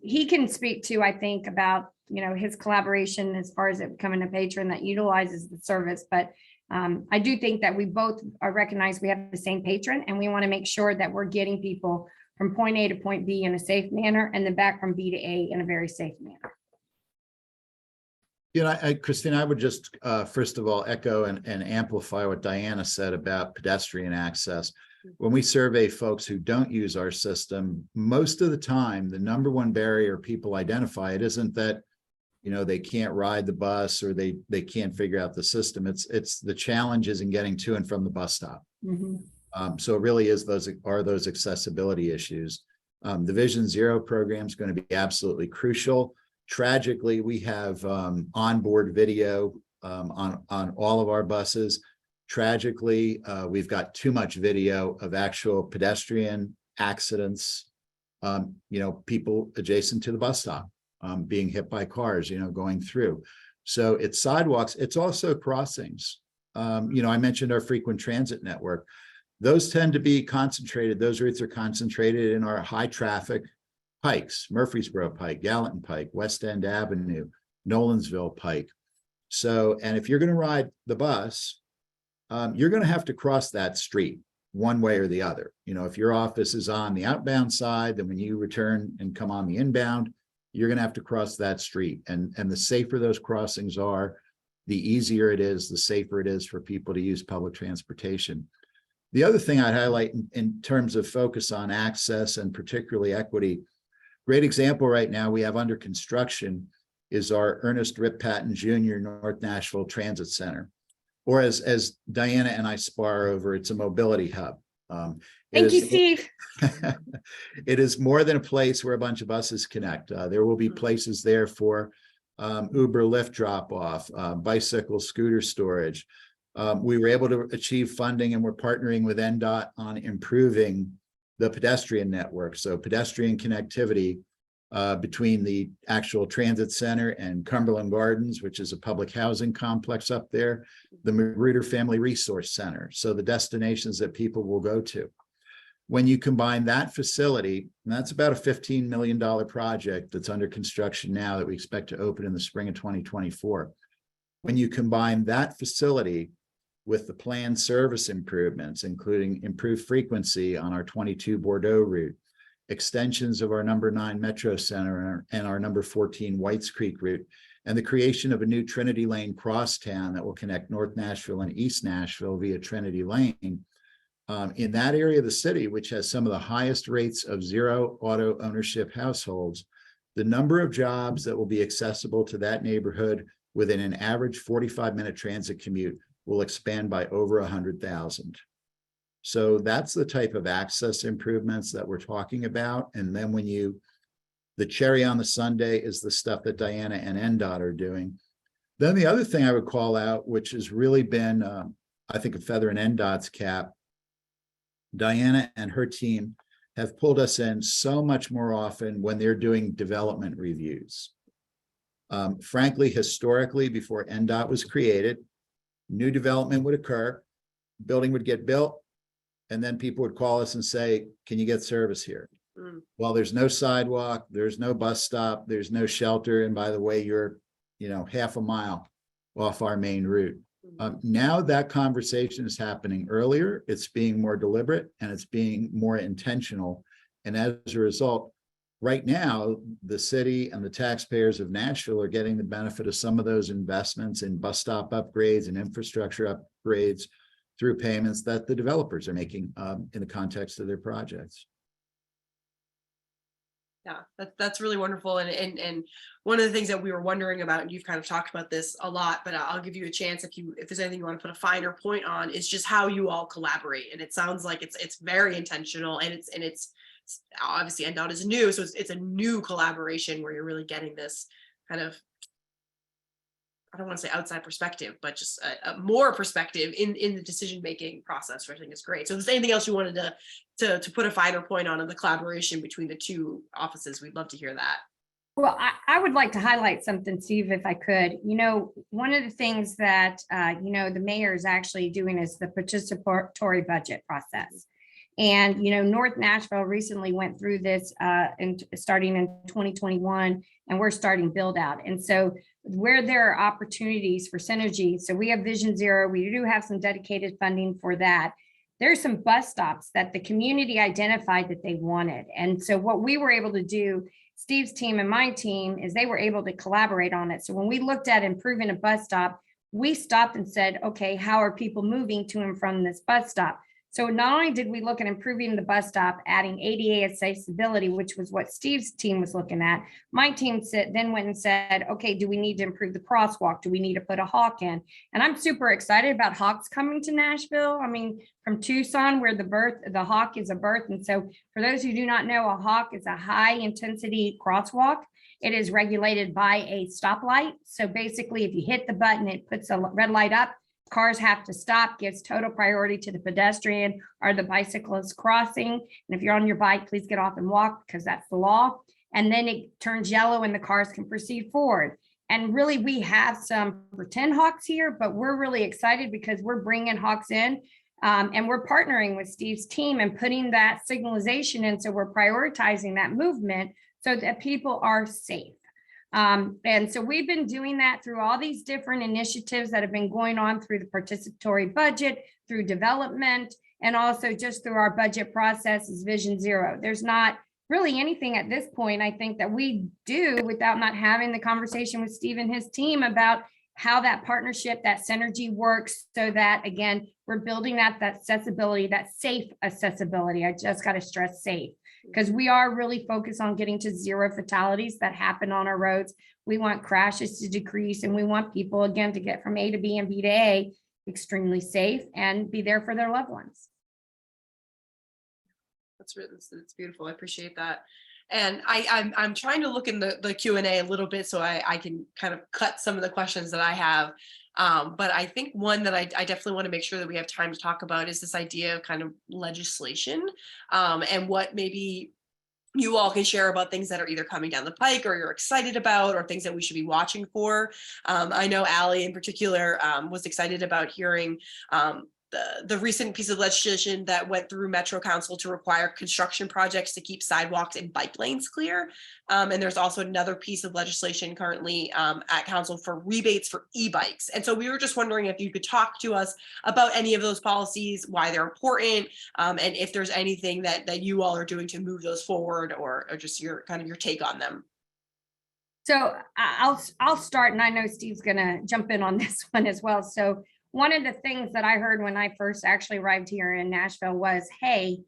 He can speak to, I think, about, his collaboration as far as it becoming a patron that utilizes the service. But I do think that we both recognize we have the same patron and we want to make sure that we're getting people from point A to point B in a safe manner and then back from B to A in a very safe manner. Christine, I would just first of all echo and amplify what Diana said about pedestrian access. When we survey folks who don't use our system, most of the time, the number one barrier people identify, it isn't that, they can't ride the bus or they can't figure out the system. It's the challenges in getting to and from the bus stop. So it really is those accessibility issues. The Vision Zero program is going to be absolutely crucial. Tragically, we have onboard video on all of our buses. Tragically, we've got too much video of actual pedestrian accidents, people adjacent to the bus stop being hit by cars, going through. So it's sidewalks. It's also crossings. I mentioned our frequent transit network. Those tend to be concentrated. Those routes are concentrated in our high traffic pikes, Murfreesboro Pike, Gallatin Pike, West End Avenue, Nolensville Pike. So, and if you're going to ride the bus, you're going to have to cross that street one way or the other. If your office is on the outbound side, then when you return and come on the inbound, you're going to have to cross that street. And the safer those crossings are, the easier it is, the safer it is for people to use public transportation. The other thing I'd highlight in terms of focus on access and particularly equity, great example right now we have under construction is our Ernest Rip Patton Jr. North Nashville Transit Center. Or as Diana and I spar over, it's a mobility hub. Thank you, Steve. It is more than a place where a bunch of buses connect. There will be places there for Uber, Lyft drop-off, bicycle, scooter storage. We were able to achieve funding and we're partnering with NDOT on improving the pedestrian network. So pedestrian connectivity between the actual transit center and Cumberland Gardens, which is a public housing complex up there, the Magruder Family Resource Center. So the destinations that people will go to. When you combine that facility, and that's about a $15 million project that's under construction now that we expect to open in the spring of 2024. When you combine that facility with the planned service improvements, including improved frequency on our 22 Bordeaux route, extensions of our number 9 Metro Center and our number 14 Whites Creek route, and the creation of a new Trinity Lane crosstown that will connect North Nashville and East Nashville via Trinity Lane. In that area of the city, which has some of the highest rates of zero auto ownership households, the number of jobs that will be accessible to that neighborhood within an average 45-minute transit commute will expand by over 100,000. So that's the type of access improvements that we're talking about. And then the cherry on the sundae is the stuff that Diana and NDOT are doing. Then the other thing I would call out, which has really been, I think, a feather in NDOT's cap, Diana and her team have pulled us in so much more often when they're doing development reviews. Frankly, historically, before NDOT was created, new development would occur, building would get built, and then people would call us and say, can you get service here? Well, there's no sidewalk, there's no bus stop, there's no shelter. And by the way, you're, half a mile off our main route. Now that conversation is happening earlier, it's being more deliberate and it's being more intentional. And as a result, right now, the city and the taxpayers of Nashville are getting the benefit of some of those investments in bus stop upgrades and infrastructure upgrades through payments that the developers are making in the context of their projects. Yeah, that's really wonderful. And one of the things that we were wondering about, and you've kind of talked about this a lot, but I'll give you a chance if there's anything you want to put a finer point on, is just how you all collaborate. And it sounds like it's very intentional, and it's obviously NDOT is new, so it's a new collaboration where you're really getting this kind of, I don't want to say outside perspective, but just a more perspective in the decision-making process, which I think is great. So if there's anything else you wanted to put a finer point on in the collaboration between the two offices, we'd love to hear that. Well, I would like to highlight something, Steve, if I could. One of the things that, the mayor is actually doing is the participatory budget process. And, North Nashville recently went through this starting in 2021, and we're starting build out. And so where there are opportunities for synergy, so we have Vision Zero, we do have some dedicated funding for that. There's some bus stops that the community identified that they wanted. And so what we were able to do, Steve's team and my team, is they were able to collaborate on it. So when we looked at improving a bus stop, we stopped and said, okay, how are people moving to and from this bus stop? So not only did we look at improving the bus stop, adding ADA accessibility, which was what Steve's team was looking at, my team then went and said, okay, do we need to improve the crosswalk? Do we need to put a hawk in? And I'm super excited about hawks coming to Nashville. I mean, from Tucson, where the hawk is a birth. And so for those who do not know, a hawk is a high intensity crosswalk. It is regulated by a stoplight. So basically, if you hit the button, it puts a red light up. Cars have to stop, gives total priority to the pedestrian or the bicyclist crossing. And if you're on your bike, please get off and walk, because that's the law. And then it turns yellow and the cars can proceed forward. And really, we have some pretend hawks here, but we're really excited because we're bringing hawks in, and we're partnering with Steve's team and putting that signalization in. So we're prioritizing that movement so that people are safe. And so we've been doing that through all these different initiatives that have been going on through the participatory budget, through development, and also just through our budget process is Vision Zero. There's not really anything at this point, I think, that we do without not having the conversation with Steve and his team about how that partnership, that synergy works, so that, again, we're building that accessibility, that safe accessibility. I just got to stress safe, because we are really focused on getting to zero fatalities that happen on our roads. We want crashes to decrease, and we want people, again, to get from A to B and B to A extremely safe and be there for their loved ones. That's beautiful. I appreciate that. And I'm trying to look in the Q&A a little bit so I can kind of cut some of the questions that I have. But I think one that I definitely want to make sure that we have time to talk about is this idea of kind of legislation, and what maybe you all can share about things that are either coming down the pike or you're excited about, or things that we should be watching for. I know Allie in particular was excited about hearing the recent piece of legislation that went through Metro Council to require construction projects to keep sidewalks and bike lanes clear. And there's also another piece of legislation currently at Council for rebates for e-bikes. And so we were just wondering if you could talk to us about any of those policies, why they're important, and if there's anything that you all are doing to move those forward, or just your take on them. So I'll start, and I know Steve's going to jump in on this one as well. So one of the things that I heard when I first actually arrived here in Nashville was, hey,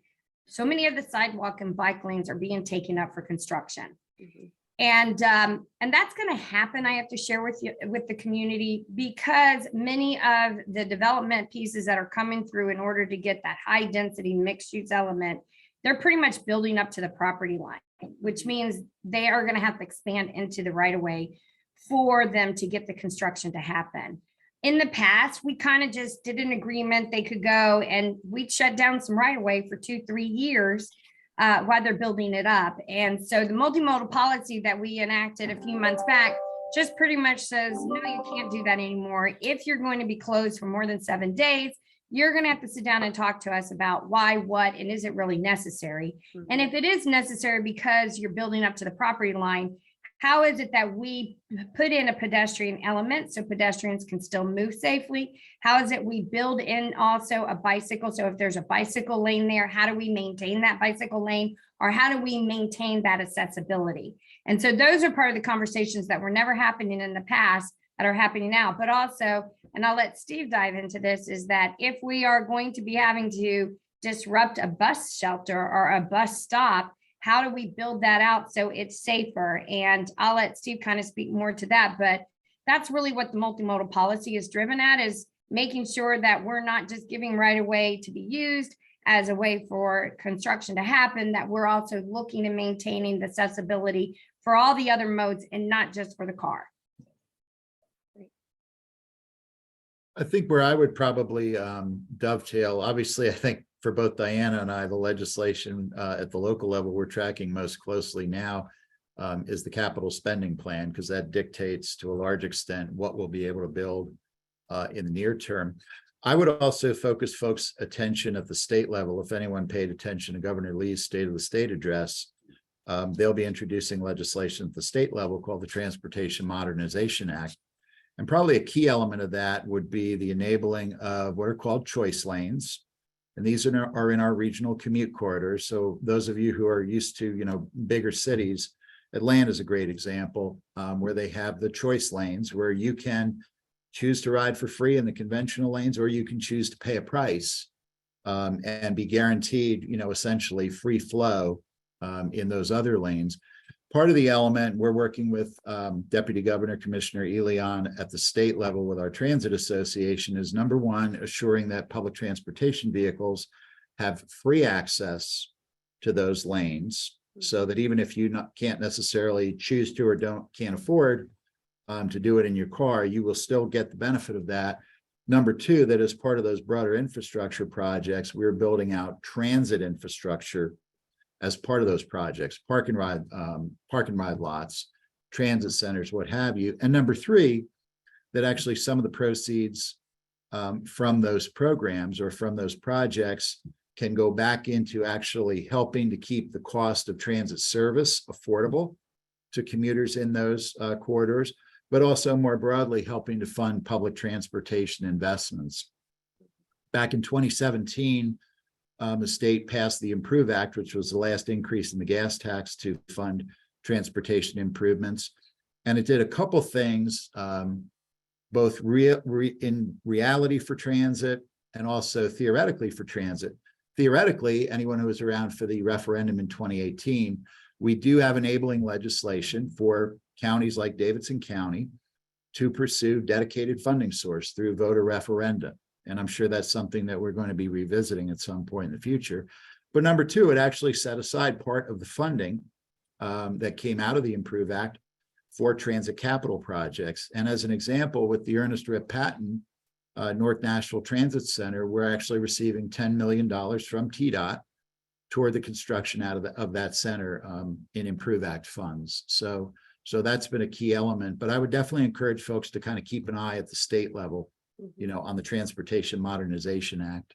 so many of the sidewalk and bike lanes are being taken up for construction. Mm-hmm. And that's going to happen, I have to share with you, with the community, because many of the development pieces that are coming through in order to get that high density mixed use element, they're pretty much building up to the property line, which means they are going to have to expand into the right of way for them to get the construction to happen. In the past, we kind of just did an agreement. They could go and we'd shut down some right of way for 2-3 years while they're building it up. And so the multimodal policy that we enacted a few months back just pretty much says, no, you can't do that anymore. If you're going to be closed for more than 7 days, you're going to have to sit down and talk to us about why, what, and is it really necessary? Mm-hmm. And if it is necessary because you're building up to the property line, how is it that we put in a pedestrian element so pedestrians can still move safely? How is it we build in also a bicycle? So if there's a bicycle lane there, how do we maintain that bicycle lane? Or how do we maintain that accessibility? And so those are part of the conversations that were never happening in the past that are happening now. But also, and I'll let Steve dive into this, is that if we are going to be having to disrupt a bus shelter or a bus stop, how do we build that out so it's safer? And I'll let Steve kind of speak more to that, but that's really what the multimodal policy is driven at, is making sure that we're not just giving right of way to be used as a way for construction to happen, that we're also looking and maintaining the accessibility for all the other modes and not just for the car. I think where I would probably dovetail, obviously, I think for both Diana and I, the legislation at the local level we're tracking most closely now is the capital spending plan, because that dictates to a large extent what we'll be able to build in the near term. I would also focus folks' attention at the state level. If anyone paid attention to Governor Lee's State of the State address, they'll be introducing legislation at the state level called the Transportation Modernization Act. And probably a key element of that would be the enabling of what are called choice lanes. And these are in our regional commute corridors. So those of you who are used to, bigger cities, Atlanta is a great example where they have the choice lanes where you can choose to ride for free in the conventional lanes, or you can choose to pay a price and be guaranteed, essentially free flow in those other lanes. Part of the element, we're working with Deputy Governor Commissioner Elian at the state level with our transit association, is number one, assuring that public transportation vehicles have free access to those lanes, so that even if you can't necessarily choose to or can't afford to do it in your car, you will still get the benefit of that. Number two, that as part of those broader infrastructure projects, we're building out transit infrastructure as part of those projects, park and ride lots, transit centers, what have you. And number three, that actually some of the proceeds from those programs or from those projects can go back into actually helping to keep the cost of transit service affordable to commuters in those corridors, but also more broadly helping to fund public transportation investments. Back in 2017, the state passed the Improve Act, which was the last increase in the gas tax to fund transportation improvements. And it did a couple things, both in reality for transit and also theoretically for transit. Theoretically, anyone who was around for the referendum in 2018, we do have enabling legislation for counties like Davidson County to pursue dedicated funding source through voter referenda. And I'm sure that's something that we're going to be revisiting at some point in the future. But number two, it actually set aside part of the funding that came out of the Improve Act for transit capital projects. And as an example, with the Ernest Rip Patton North Nashville Transit Center, we're actually receiving $10 million from TDOT toward the construction of that center in Improve Act funds. So that's been a key element. But I would definitely encourage folks to kind of keep an eye at the state level, on the Transportation Modernization Act.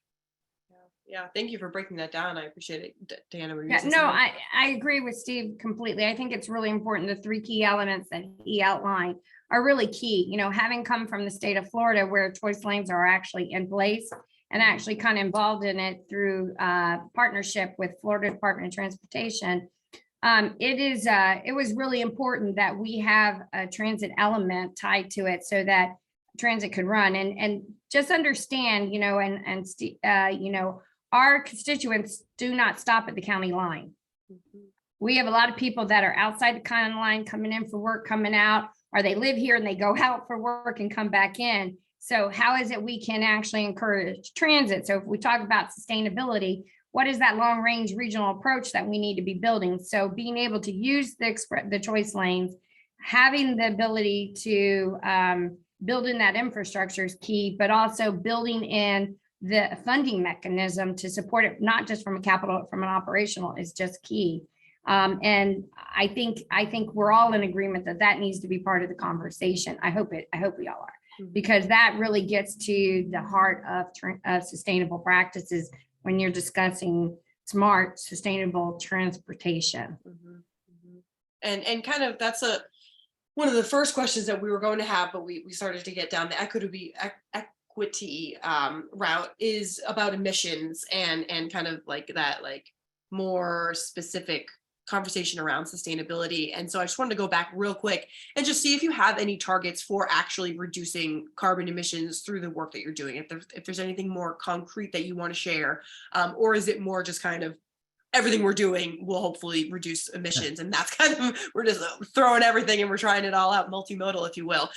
Yeah, thank you for breaking that down. I appreciate it, Diana. Yeah, no, I agree with Steve completely. I think it's really important. The three key elements that he outlined are really key. Having come from the state of Florida, where choice lanes are actually in place and actually kind of involved in it through partnership with Florida Department of Transportation. It was really important that we have a transit element tied to it so that transit could run and just understand, our constituents do not stop at the county line. We have a lot of people that are outside the county line coming in for work, coming out, or they live here and they go out for work and come back in. So how is it we can actually encourage transit? So if we talk about sustainability, what is that long range regional approach that we need to be building? So being able to use the choice lanes, having the ability to build in that infrastructure is key, but also building in the funding mechanism to support it, not just from an operational, is just key. And I think we're all in agreement that needs to be part of the conversation. I hope we all are, because that really gets to the heart of sustainable practices when you're discussing smart, sustainable transportation. And kind of that's one of the first questions that we were going to have, but we started to get down the equity route, is about emissions and kind of like that, like more specific conversation around sustainability. And so I just wanted to go back real quick and just see if you have any targets for actually reducing carbon emissions through the work that you're doing. If there's anything more concrete that you want to share, or is it more just kind of everything we're doing will hopefully reduce emissions. And that's kind of, we're just throwing everything and we're trying it all out, multimodal, if you will.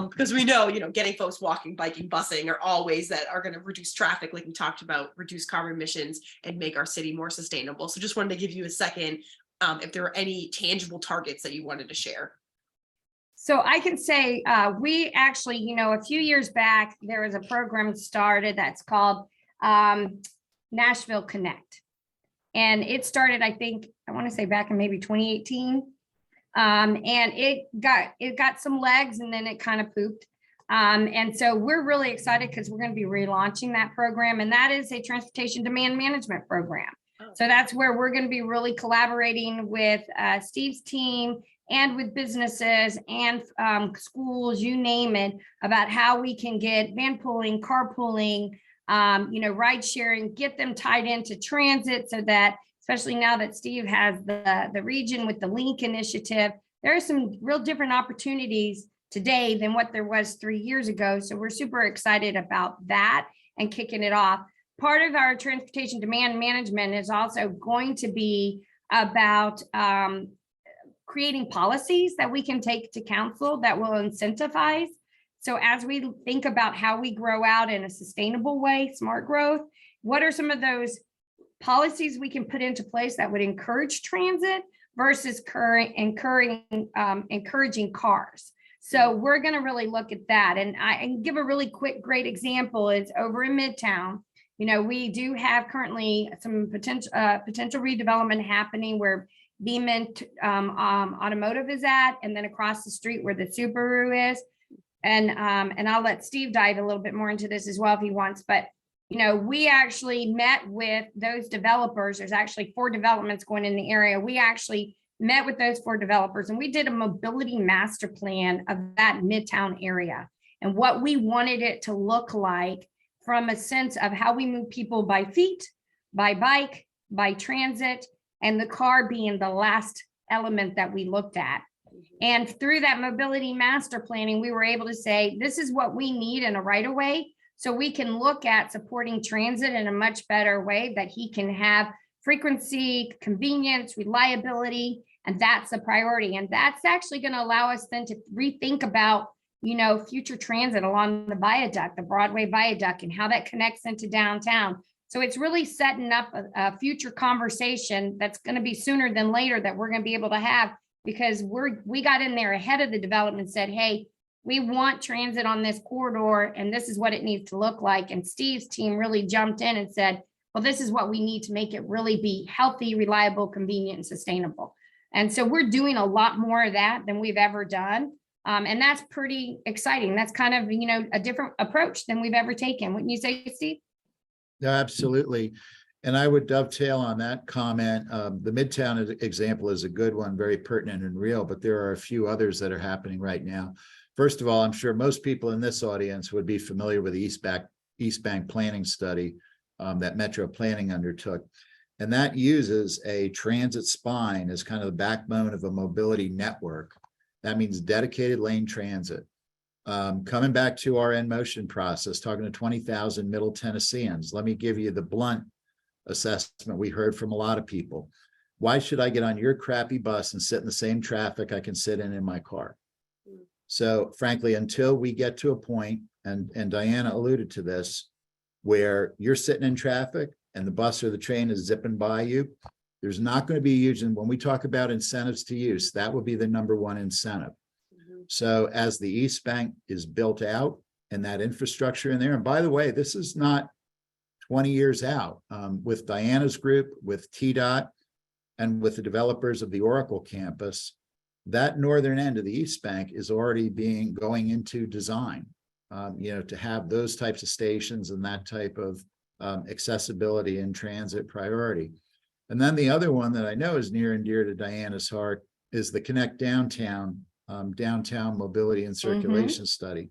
Because we know, getting folks walking, biking, busing are all ways that are going to reduce traffic, like we talked about, reduce carbon emissions and make our city more sustainable. So just wanted to give you a second, if there are any tangible targets that you wanted to share. So I can say we actually, a few years back, there was a program started that's called Nashville Connect. And it started, I think, I want to say back in maybe 2018. And it got some legs and then it kind of pooped. And so we're really excited because we're going to be relaunching that program. And that is a transportation demand management program. So that's where we're going to be really collaborating with Steve's team and with businesses and schools, you name it, about how we can get van pooling, carpooling, ride sharing, get them tied into transit so that, especially now that Steve has the region with the Link initiative, there are some real different opportunities today than what there was 3 years ago. So we're super excited about that and kicking it off. Part of our transportation demand management is also going to be about creating policies that we can take to council that will incentivize. So as we think about how we grow out in a sustainable way, smart growth, what are some of those policies we can put into place that would encourage transit versus encouraging cars? So we're going to really look at that. And I can give a really quick, great example is over in Midtown. We do have currently some potential redevelopment happening where Beeman Automotive is at, and then across the street where the Subaru is. And I'll let Steve dive a little bit more into this as well if he wants. But, we actually met with those developers. There's actually 4 developments going in the area. We actually met with those 4 developers and we did a mobility master plan of that Midtown area and what we wanted it to look like from a sense of how we move people by feet, by bike, by transit, and the car being the last element that we looked at. And through that mobility master planning, we were able to say, this is what we need in a right of way. So we can look at supporting transit in a much better way that he can have frequency, convenience, reliability, and that's a priority. And that's actually going to allow us then to rethink about, future transit along the viaduct, the Broadway viaduct, and how that connects into downtown. So it's really setting up a future conversation that's going to be sooner than later that we're going to be able to have, because we got in there ahead of the development and said, hey, we want transit on this corridor and this is what it needs to look like. And Steve's team really jumped in and said, well, this is what we need to make it really be healthy, reliable, convenient, and sustainable. And so we're doing a lot more of that than we've ever done. And that's pretty exciting. That's kind of, a different approach than we've ever taken. Wouldn't you say, Steve? Yeah, absolutely. And I would dovetail on that comment. The Midtown example is a good one, very pertinent and real, but there are a few others that are happening right now. First of all, I'm sure most people in this audience would be familiar with the East Bank planning study that Metro Planning undertook. And that uses a transit spine as kind of the backbone of a mobility network. That means dedicated lane transit. Coming back to our in-motion process, talking to 20,000 Middle Tennesseans, let me give you the blunt assessment we heard from a lot of people. Why should I get on your crappy bus and sit in the same traffic I can sit in my car? So frankly, until we get to a point, and Diana alluded to this, where you're sitting in traffic and the bus or the train is zipping by you, there's not going to be huge. And when we talk about incentives to use, that would be the number one incentive. So as the East Bank is built out and that infrastructure in there, and by the way, this is not 20 years out, with Diana's group, with TDOT, and with the developers of the Oracle campus, that northern end of the East Bank is already going into design, to have those types of stations and that type of accessibility and transit priority. And then the other one that I know is near and dear to Diana's heart is the Connect Downtown Mobility and Circulation Study.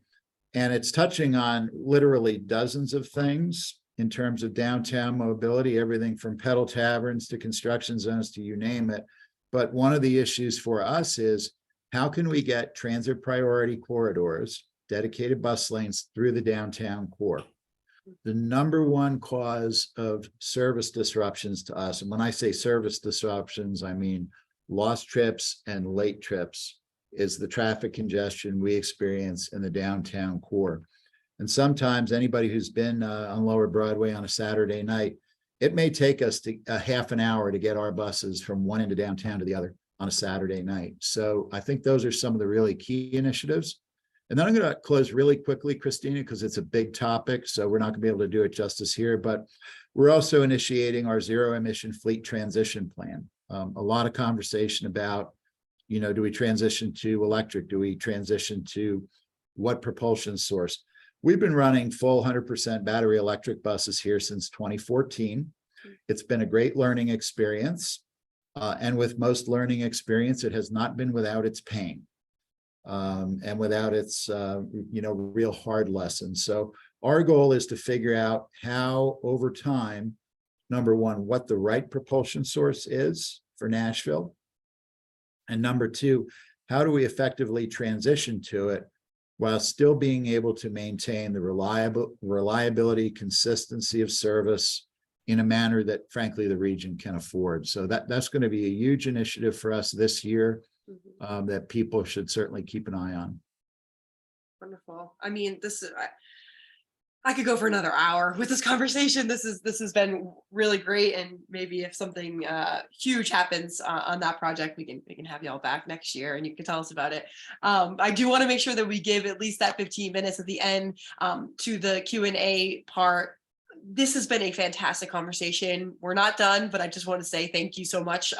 And it's touching on literally dozens of things in terms of downtown mobility, everything from pedal taverns to construction zones to you name it. But one of the issues for us is how can we get transit priority corridors, dedicated bus lanes through the downtown core? The number one cause of service disruptions to us, and when I say service disruptions, I mean lost trips and late trips, is the traffic congestion we experience in the downtown core. And sometimes anybody who's been on Lower Broadway on a Saturday night, it may take us a half an hour to get our buses from one end of downtown to the other on a Saturday night. So I think those are some of the really key initiatives. And then I'm going to close really quickly, Christina, because it's a big topic, so we're not going to be able to do it justice here, but we're also initiating our zero emission fleet transition plan. A lot of conversation about, do we transition to electric? Do we transition to what propulsion source? We've been running full 100% battery electric buses here since 2014. It's been a great learning experience. And with most learning experience, it has not been without its pain. And without its, real hard lessons. So our goal is to figure out how over time, number one, what the right propulsion source is for Nashville. And number two, how do we effectively transition to it while still being able to maintain the reliability, consistency of service in a manner that frankly the region can afford. So that's going to be a huge initiative for us this year. That people should certainly keep an eye on. Wonderful. I mean, I could go for another hour with this conversation. This has been really great, and maybe if something huge happens on that project, we can have y'all back next year, and you can tell us about it. I do want to make sure that we give at least that 15 minutes at the end to the Q&A part. This has been a fantastic conversation. We're not done, but I just want to say thank you so much.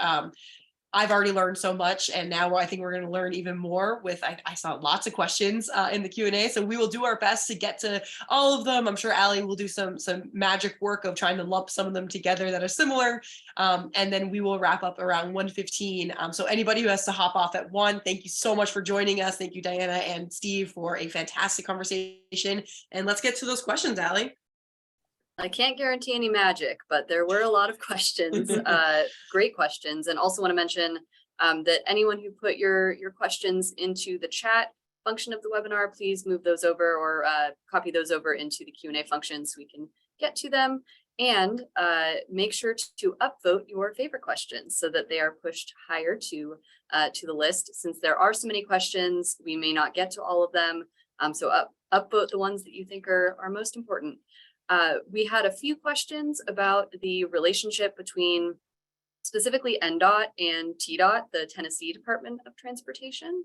I've already learned so much, and now I think we're going to learn even more with, I saw lots of questions in the Q&A, so we will do our best to get to all of them. I'm sure Allie will do some magic work of trying to lump some of them together that are similar, and then we will wrap up around 1:15. So anybody who has to hop off at 1, thank you so much for joining us. Thank you, Diana and Steve, for a fantastic conversation, and let's get to those questions, Allie. I can't guarantee any magic, but there were a lot of questions, great questions. And also want to mention that anyone who put your questions into the chat function of the webinar, please move those over or copy those over into the Q&A function so we can get to them. And make sure to upvote your favorite questions so that they are pushed higher to the list. Since there are so many questions, we may not get to all of them. So upvote the ones that you think are most important. We had a few questions about the relationship between specifically NDOT and TDOT, the Tennessee Department of Transportation.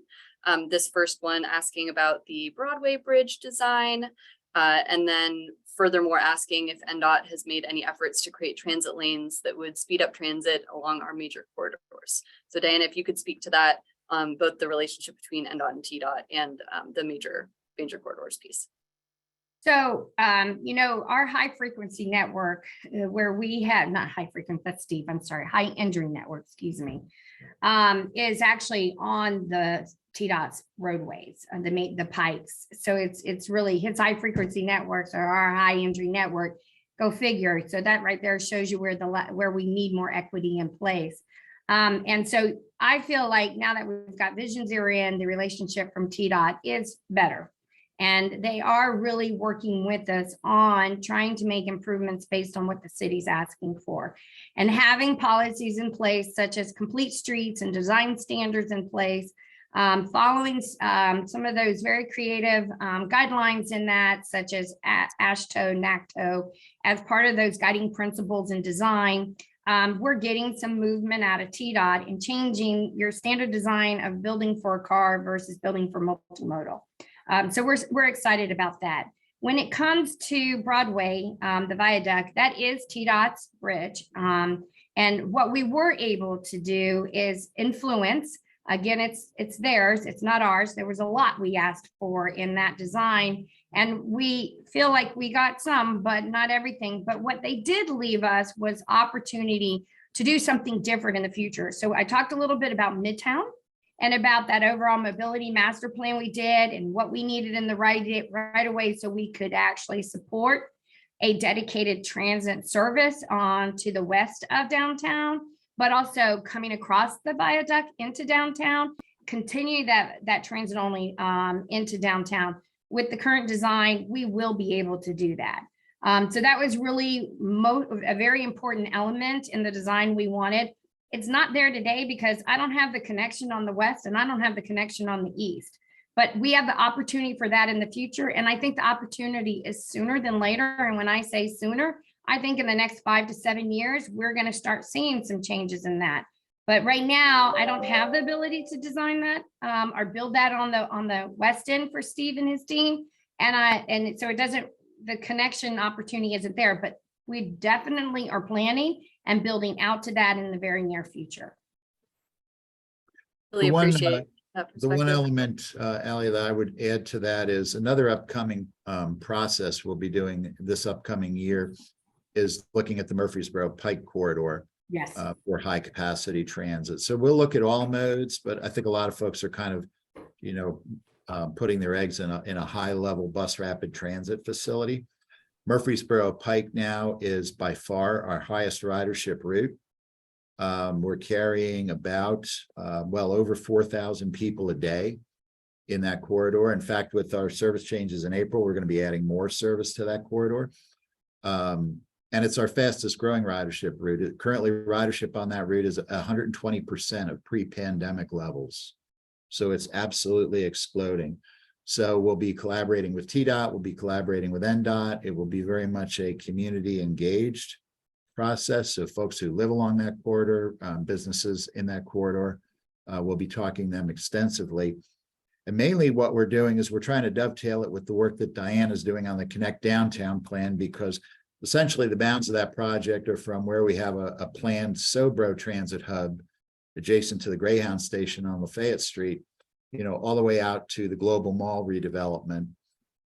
This first one asking about the Broadway Bridge design, and then furthermore asking if NDOT has made any efforts to create transit lanes that would speed up transit along our major corridors. So Diana, if you could speak to that, both the relationship between NDOT and TDOT and the major corridors piece. So, our high frequency network where we have not high frequency, that's Steve, I'm sorry, high injury network, excuse me, is actually on the TDOT's roadways, the pikes. So it's really his high frequency networks or our high injury network. Go figure. So that right there shows you where we need more equity in place. And so I feel like now that we've got Vision Zero in, the relationship from TDOT is better. And they are really working with us on trying to make improvements based on what the city's asking for. And having policies in place, such as complete streets and design standards in place, following some of those very creative guidelines in that, such as AASHTO, NACTO, as part of those guiding principles in design. We're getting some movement out of TDOT in changing your standard design of building for a car versus building for multimodal. So we're excited about that. When it comes to Broadway, the viaduct, that is TDOT's bridge. And what we were able to do is influence. Again, it's theirs, it's not ours. There was a lot we asked for in that design, and we feel like we got some, but not everything. But what they did leave us was opportunity to do something different in the future. So I talked a little bit about Midtown and about that overall mobility master plan we did and what we needed in the right away so we could actually support a dedicated transit service on to the west of downtown, but also coming across the viaduct into downtown, continue that transit only into downtown. With the current design, we will be able to do that. So that was really a very important element in the design we wanted. It's not there today because I don't have the connection on the west and I don't have the connection on the east. But we have the opportunity for that in the future. And I think the opportunity is sooner than later. And when I say sooner, I think in the next 5 to 7 years, we're going to start seeing some changes in that. But right now, I don't have the ability to design that or build that on the west end for Steve and his team. And so it doesn't, the connection opportunity isn't there, but we definitely are planning and building out to that in the very near future. Really appreciate that The one perspective. element, Ally, that I would add to that is another upcoming process we'll be doing this upcoming year is looking at the Murfreesboro Pike corridor Yes. for high capacity transit. So we'll look at all modes, but I think a lot of folks are kind of, putting their eggs in a high level bus rapid transit facility. Murfreesboro Pike now is by far our highest ridership route. We're carrying about well over 4,000 people a day in that corridor. In fact, with our service changes in April, we're going to be adding more service to that corridor. And it's our fastest growing ridership route. Currently, ridership on that route is 120% of pre-pandemic levels. So it's absolutely exploding. So we'll be collaborating with TDOT, we'll be collaborating with NDOT. It will be very much a community engaged process. So folks who live along that corridor, businesses in that corridor, we'll be talking to them extensively. And mainly what we're doing is we're trying to dovetail it with the work that Diana's doing on the Connect Downtown plan, because essentially the bounds of that project are from where we have a planned Sobro transit hub adjacent to the Greyhound station on Lafayette Street, all the way out to the Global Mall redevelopment.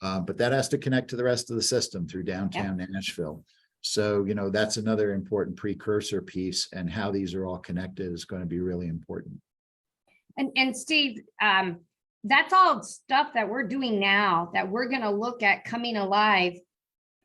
But that has to connect to the rest of the system through downtown Nashville. So, that's another important precursor piece, and how these are all connected is going to be really important. And Steve, that's all stuff that we're doing now that we're going to look at coming alive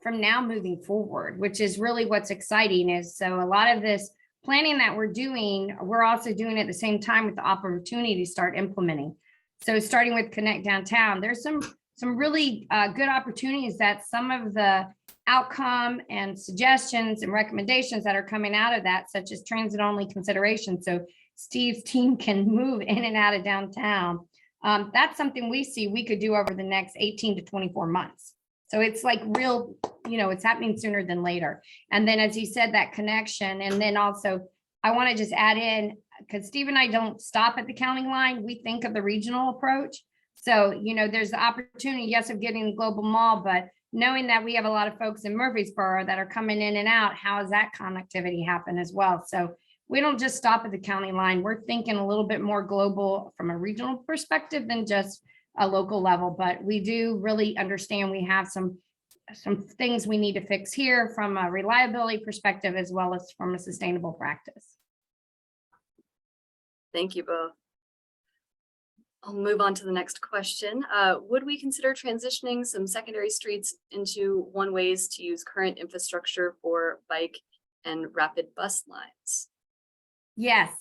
from now moving forward, which is really what's exciting. Is so a lot of this planning that we're doing, we're also doing at the same time with the opportunity to start implementing. So starting with Connect Downtown, there's some really good opportunities that some of the outcome and suggestions and recommendations that are coming out of that, such as transit only consideration. So Steve's team can move in and out of downtown. That's something we see we could do over the next 18 to 24 months. So it's like real, it's happening sooner than later. And then, as you said, that connection. And then also, I want to just add in, because Steve and I don't stop at the county line, we think of the regional approach. So, there's the opportunity, yes, of getting the global mall, but knowing that we have a lot of folks in Murfreesboro that are coming in and out, how does that connectivity happen as well? So we don't just stop at the county line. We're thinking a little bit more global from a regional perspective than just a local level, but we do really understand we have some things we need to fix here from a reliability perspective, as well as from a sustainable practice. Thank you both. I'll move on to the next question. Would we consider transitioning some secondary streets into one-ways to use current infrastructure for bike and rapid bus lines? Yes.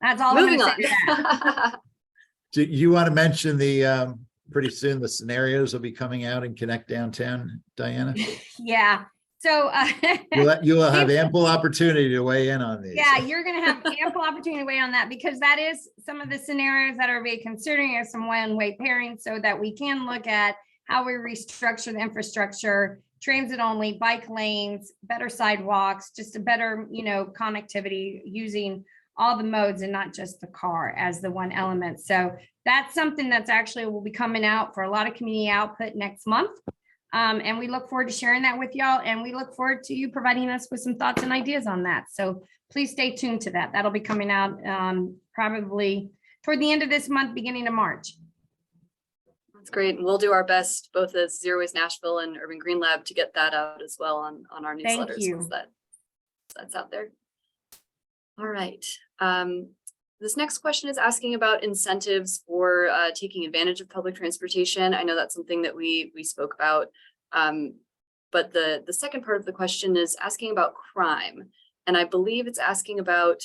That's all I'm Moving going on. to say to that. Do you want to mention the pretty soon the scenarios will be coming out in Connect Downtown, Diana? Yeah. So You will have ample opportunity to weigh in on these. yeah, you're going to have ample opportunity to weigh on that, because that is some of the scenarios that are being considering as some one-way pairing, so that we can look at how we restructure the infrastructure, transit only, bike lanes, better sidewalks, just a better, connectivity using all the modes and not just the car as the one element. So that's something that's actually will be coming out for a lot of community output next month. And we look forward to sharing that with y'all. And we look forward to you providing us with some thoughts and ideas on that. So please stay tuned to that. That'll be coming out probably toward the end of this month, beginning of March. That's great. And we'll do our best, both as Zero Waste Nashville and Urban Green Lab, to get that out as well on our Thank newsletters. you. Once that's out there. All right. This next question is asking about incentives for taking advantage of public transportation. I know that's something that we spoke about, but the second part of the question is asking about crime, and I believe it's asking about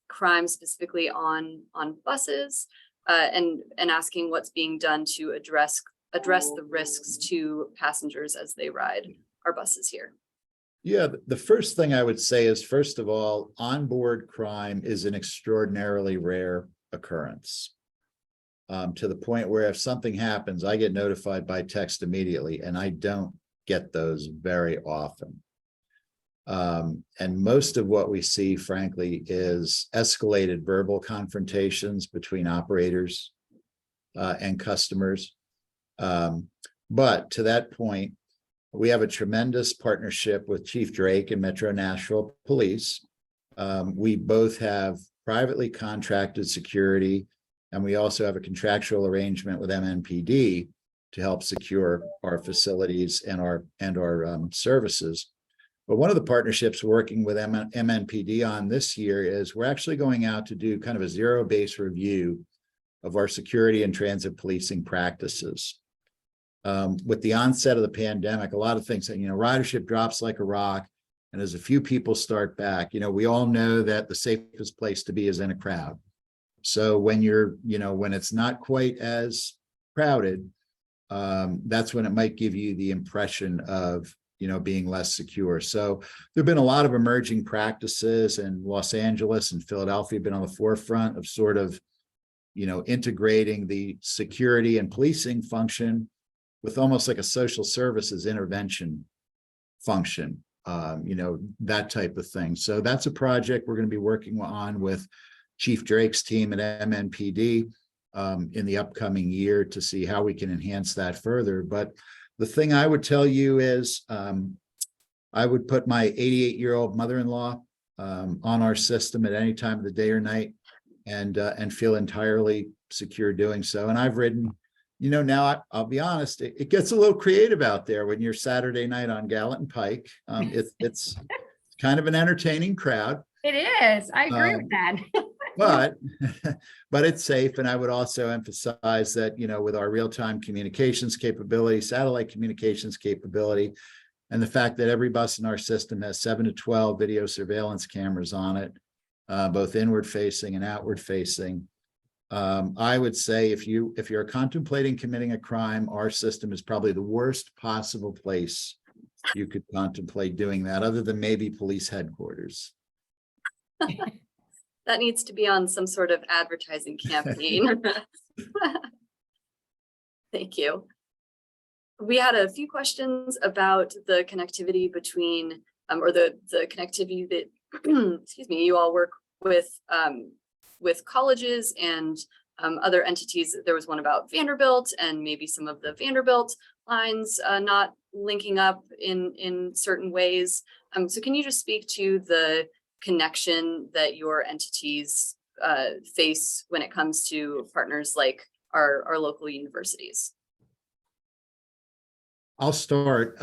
crime specifically on buses, and asking what's being done to address address the risks to passengers as they ride our buses here? Yeah, the first thing I would say is, first of all, onboard crime is an extraordinarily rare occurrence. To the point where if something happens, I get notified by text immediately, and I don't get those very often. And most of what we see, frankly, is escalated verbal confrontations between operators and customers. But to that point, we have a tremendous partnership with Chief Drake and Metro Nashville Police. We both have privately contracted security, and we also have a contractual arrangement with MNPD to help secure our facilities and our services. But one of the partnerships we're working with MNPD on this year is we're actually going out to do kind of a zero-based review of our security and transit policing practices. With the onset of the pandemic, a lot of things, ridership drops like a rock. And as a few people start back, we all know that the safest place to be is in a crowd. So when when it's not quite as crowded, that's when it might give you the impression of, being less secure. So there've been a lot of emerging practices, and Los Angeles and Philadelphia have been on the forefront of sort of, integrating the security and policing function with almost like a social services intervention function, that type of thing. So that's a project we're going to be working on with Chief Drake's team at MNPD in the upcoming year to see how we can enhance that further. But the thing I would tell you is I would put my 88-year-old mother-in-law on our system at any time of the day or night and feel entirely secure doing so. And I've ridden, now I'll be honest, it gets a little creative out there when you're Saturday night on Gallatin Pike. It's kind of an entertaining crowd. It is. I agree with that. but it's safe. And I would also emphasize that, with our real-time communications capability, satellite communications capability, and the fact that every bus in our system has 7 to 12 video surveillance cameras on it, both inward facing and outward facing. I would say if you're contemplating committing a crime, our system is probably the worst possible place you could contemplate doing that, other than maybe police headquarters. That needs to be on some sort of advertising campaign. Thank you. We had a few questions about the connectivity between, or the connectivity that, excuse me, you all work with colleges and other entities. There was one about Vanderbilt and maybe some of the Vanderbilt lines not linking up in certain ways. So can you just speak to the connection that your entities face when it comes to partners like our local universities? I'll start.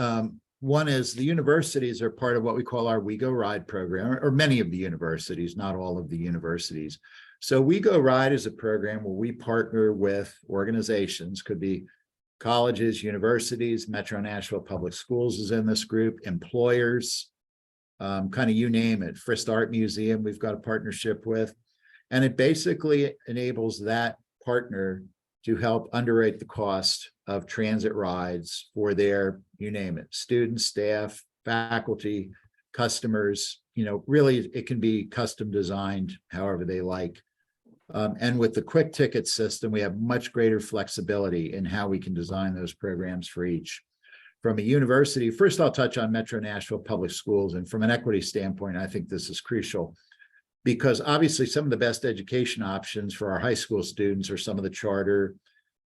One is the universities are part of what we call our WeGo Ride program, or many of the universities, not all of the universities. So WeGo Ride is a program where we partner with organizations, could be colleges, universities, Metro Nashville Public Schools is in this group, employers, kind of you name it. Frist Art Museum we've got a partnership with, and it basically enables that partner to help underwrite the cost of transit rides for their, you name it, students, staff, faculty, customers. Really it can be custom designed however they like. And with the quick ticket system, we have much greater flexibility in how we can design those programs for each. From a university, first I'll touch on Metro Nashville Public Schools. And from an equity standpoint, I think this is crucial because obviously some of the best education options for our high school students are some of the charter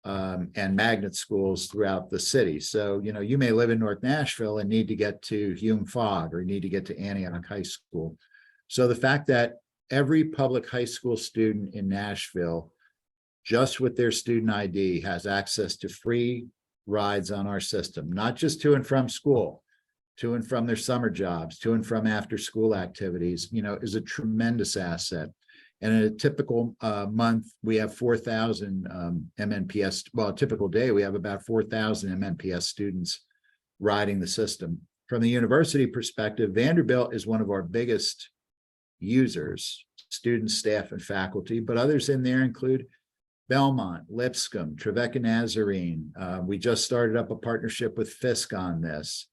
and magnet schools throughout the city. So, you may live in North Nashville and need to get to Hume-Fogg or need to get to Antioch High School. So the fact that every public high school student in Nashville, just with their student ID, has access to free rides on our system, not just to and from school, to and from their summer jobs, to and from after school activities, is a tremendous asset. And in a typical month, we have 4,000 MNPS, well, a typical day, we have about 4,000 MNPS students riding the system. From the university perspective, Vanderbilt is one of our biggest users, students, staff, and faculty, but others in there include Belmont, Lipscomb, Trevecca Nazarene. We just started up a partnership with Fisk on this.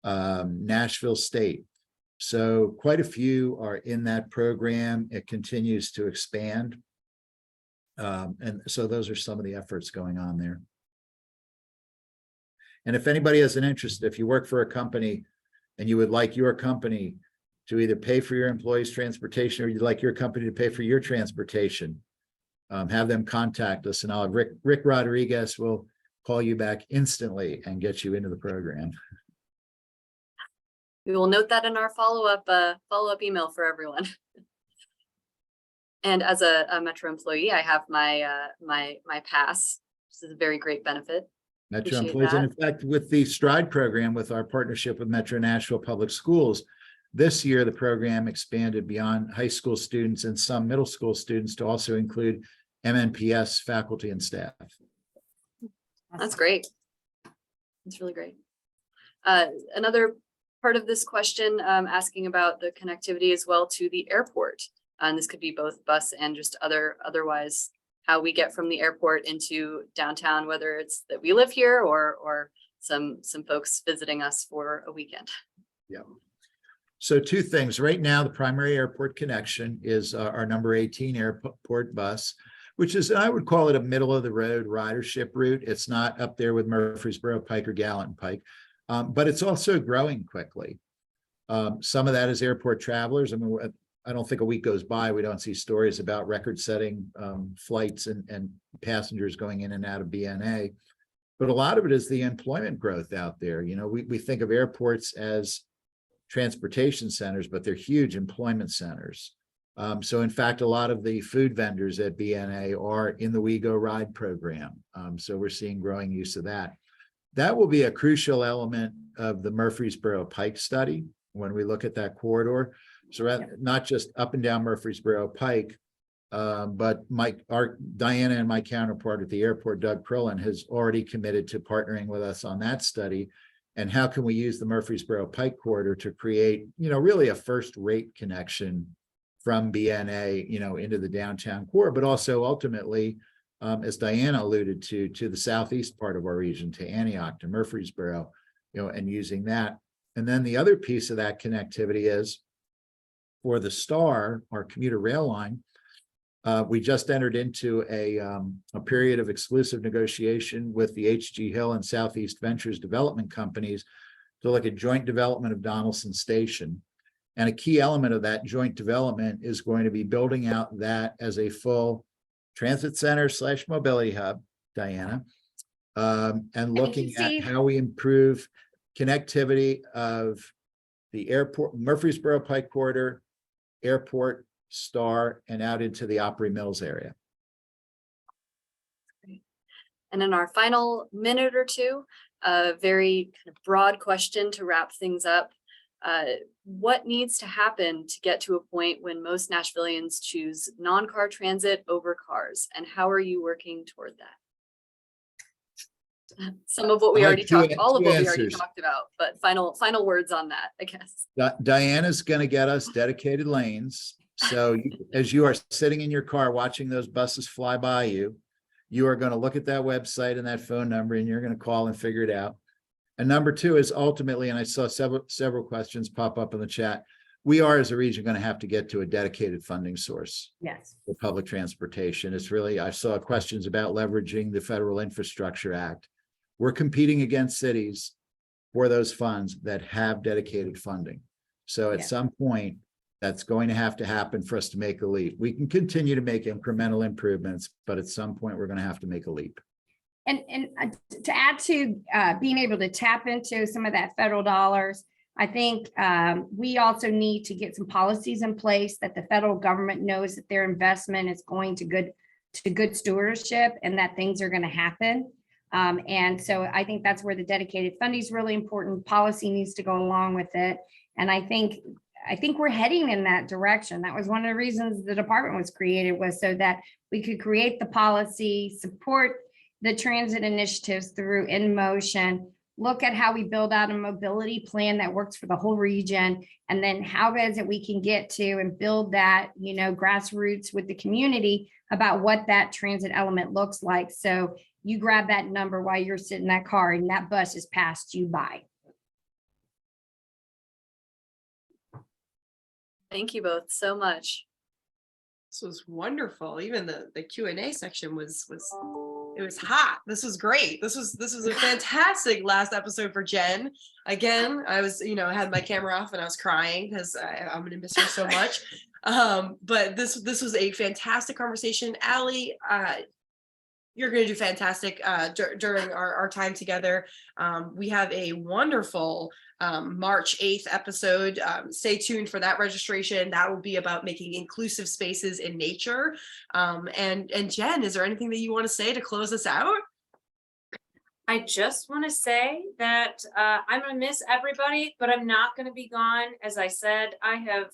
Nashville State. So quite a few are in that program. It continues to expand. And so those are some of the efforts going on there. And if anybody has an interest, if you work for a company and you would like your company to either pay for your employees' transportation or you'd like your company to pay for your transportation, have them contact us, and I'll have Rick Rodriguez will call you back instantly and get you into the program. We will note that in our follow-up email for everyone. And as a Metro employee, I have my pass. This is a very great benefit. Metro Appreciate employees, and in that. fact, with the STRIDE program, with our partnership with Metro Nashville Public Schools, this year the program expanded beyond high school students and some middle school students to also include MNPS faculty and staff. That's great. That's really great. Another part of this question asking about the connectivity as well to the airport. And this could be both bus and just otherwise how we get from the airport into downtown, whether it's that we live here or some folks visiting us for a weekend. Yeah. So two things. Right now, the primary airport connection is our number 18 airport bus, which is, I would call it a middle of the road ridership route. It's not up there with Murfreesboro Pike or Gallant Pike, but it's also growing quickly. Some of that is airport travelers. I mean, I don't think a week goes by we don't see stories about record-setting flights and passengers going in and out of BNA. But a lot of it is the employment growth out there. You know, we think of airports as transportation centers, but they're huge employment centers. So in fact, a lot of the food vendors at BNA are in the WeGo Ride program. So we're seeing growing use of that. That will be a crucial element of the Murfreesboro Pike study when we look at that corridor. So not just up and down Murfreesboro Pike, but Diana and my counterpart at the airport, Doug Perlin, has already committed to partnering with us on that study. And how can we use the Murfreesboro Pike corridor to create, you know, really a first-rate connection from BNA, you know, into the downtown core, but also ultimately, as Diana alluded to the southeast part of our region, to Antioch, to Murfreesboro, you know, and using that. And then the other piece of that connectivity is for the STAR, our commuter rail line. We just entered into a period of exclusive negotiation with the H.G. Hill and Southeast Ventures development companies to look at joint development of Donaldson Station. And a key element of that joint development is going to be building out that as a full transit center / mobility hub, Diana, and looking at how we improve connectivity of the airport, Murfreesboro Pike corridor, airport, STAR, and out into the Opry Mills area. Great. And in our final minute or two, a very kind of broad question to wrap things up. What needs to happen to get to a point when most Nashvillians choose non-car transit over cars? And how are you working toward that? Some of what we already talked, all of what we already talked about, but final words on that, I guess. Diana's going to get us dedicated lanes. So as you are sitting in your car watching those buses fly by you, you are going to look at that website and that phone number, and you're going to call and figure it out. And number two is ultimately, and I saw several questions pop up in the chat, we are as a region going to have to get to a dedicated funding source. Yes. For public transportation. It's really, I saw questions about leveraging the Federal Infrastructure Act. We're competing against cities for those funds that have dedicated funding. So at some point, that's going to happen for us to make a leap. We can continue to make incremental improvements, but at some point we're going to have to make a leap. And to add to being able to tap into some of that federal dollars, I think we also need to get some policies in place that the federal government knows that their investment is going to good stewardship and that things are going to happen. And so I think that's where the dedicated funding is really important. Policy needs to go along with it. And I think we're heading in that direction. That was one of the reasons the department was created, was so that we could create the policy, support the transit initiatives through InMotion, look at how we build out a mobility plan that works for the whole region. And then how is it we can get to and build that, grassroots with the community about what that transit element looks like. So you grab that number while you're sitting in that car and that bus has passed you by. Thank you both so much. This was wonderful. Even the Q&A section was it was hot. This was great. This was a fantastic last episode for Jen. Again, I was, I had my camera off and I was crying because I'm gonna miss her so much. But this was a fantastic conversation. Allie, you're going to do fantastic during our time together. We have a wonderful March 8th episode. Stay tuned for that registration. That will be about making inclusive spaces in nature. And Jen, is there anything that you want to say to close us out? I just want to say that I'm going to miss everybody, but I'm not going to be gone. As I said, I have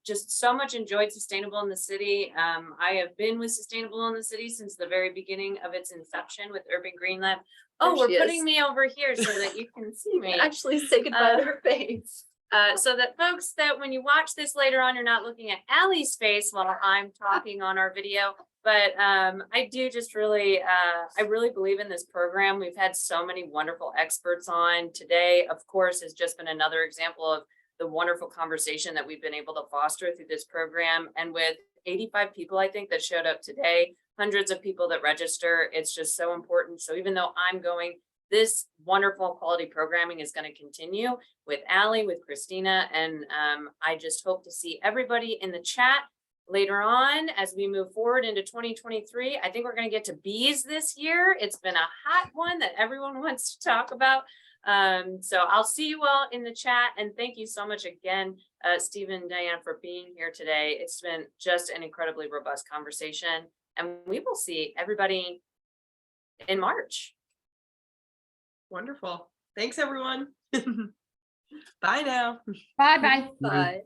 just so much enjoyed Sustainable in the City. I have been with Sustainable in the City since the very beginning of its inception with Urban Green Lab. Oh, There she we're putting is. me over here so that you can see me. Actually say goodbye to her face. So that folks, that when you watch this later on, you're not looking at Allie's face while I'm talking on our video. But I do just really, I really believe in this program. We've had so many wonderful experts on. Today, of course, has just been another example of the wonderful conversation that we've been able to foster through this program. And with 85 people, I think, that showed up today, hundreds of people that register, it's just so important. So even though I'm going, this wonderful quality programming is going to continue with Allie, with Christina, and I just hope to see everybody in the chat later on as we move forward into 2023. I think we're going to get to bees this year. It's been a hot one that everyone wants to talk about. So I'll see you all in the chat, and thank you so much again, Stephen and Diana, for being here today. It's been just an incredibly robust conversation, and we will see everybody in March. Wonderful. Thanks, everyone. Bye now. Bye-bye. Bye.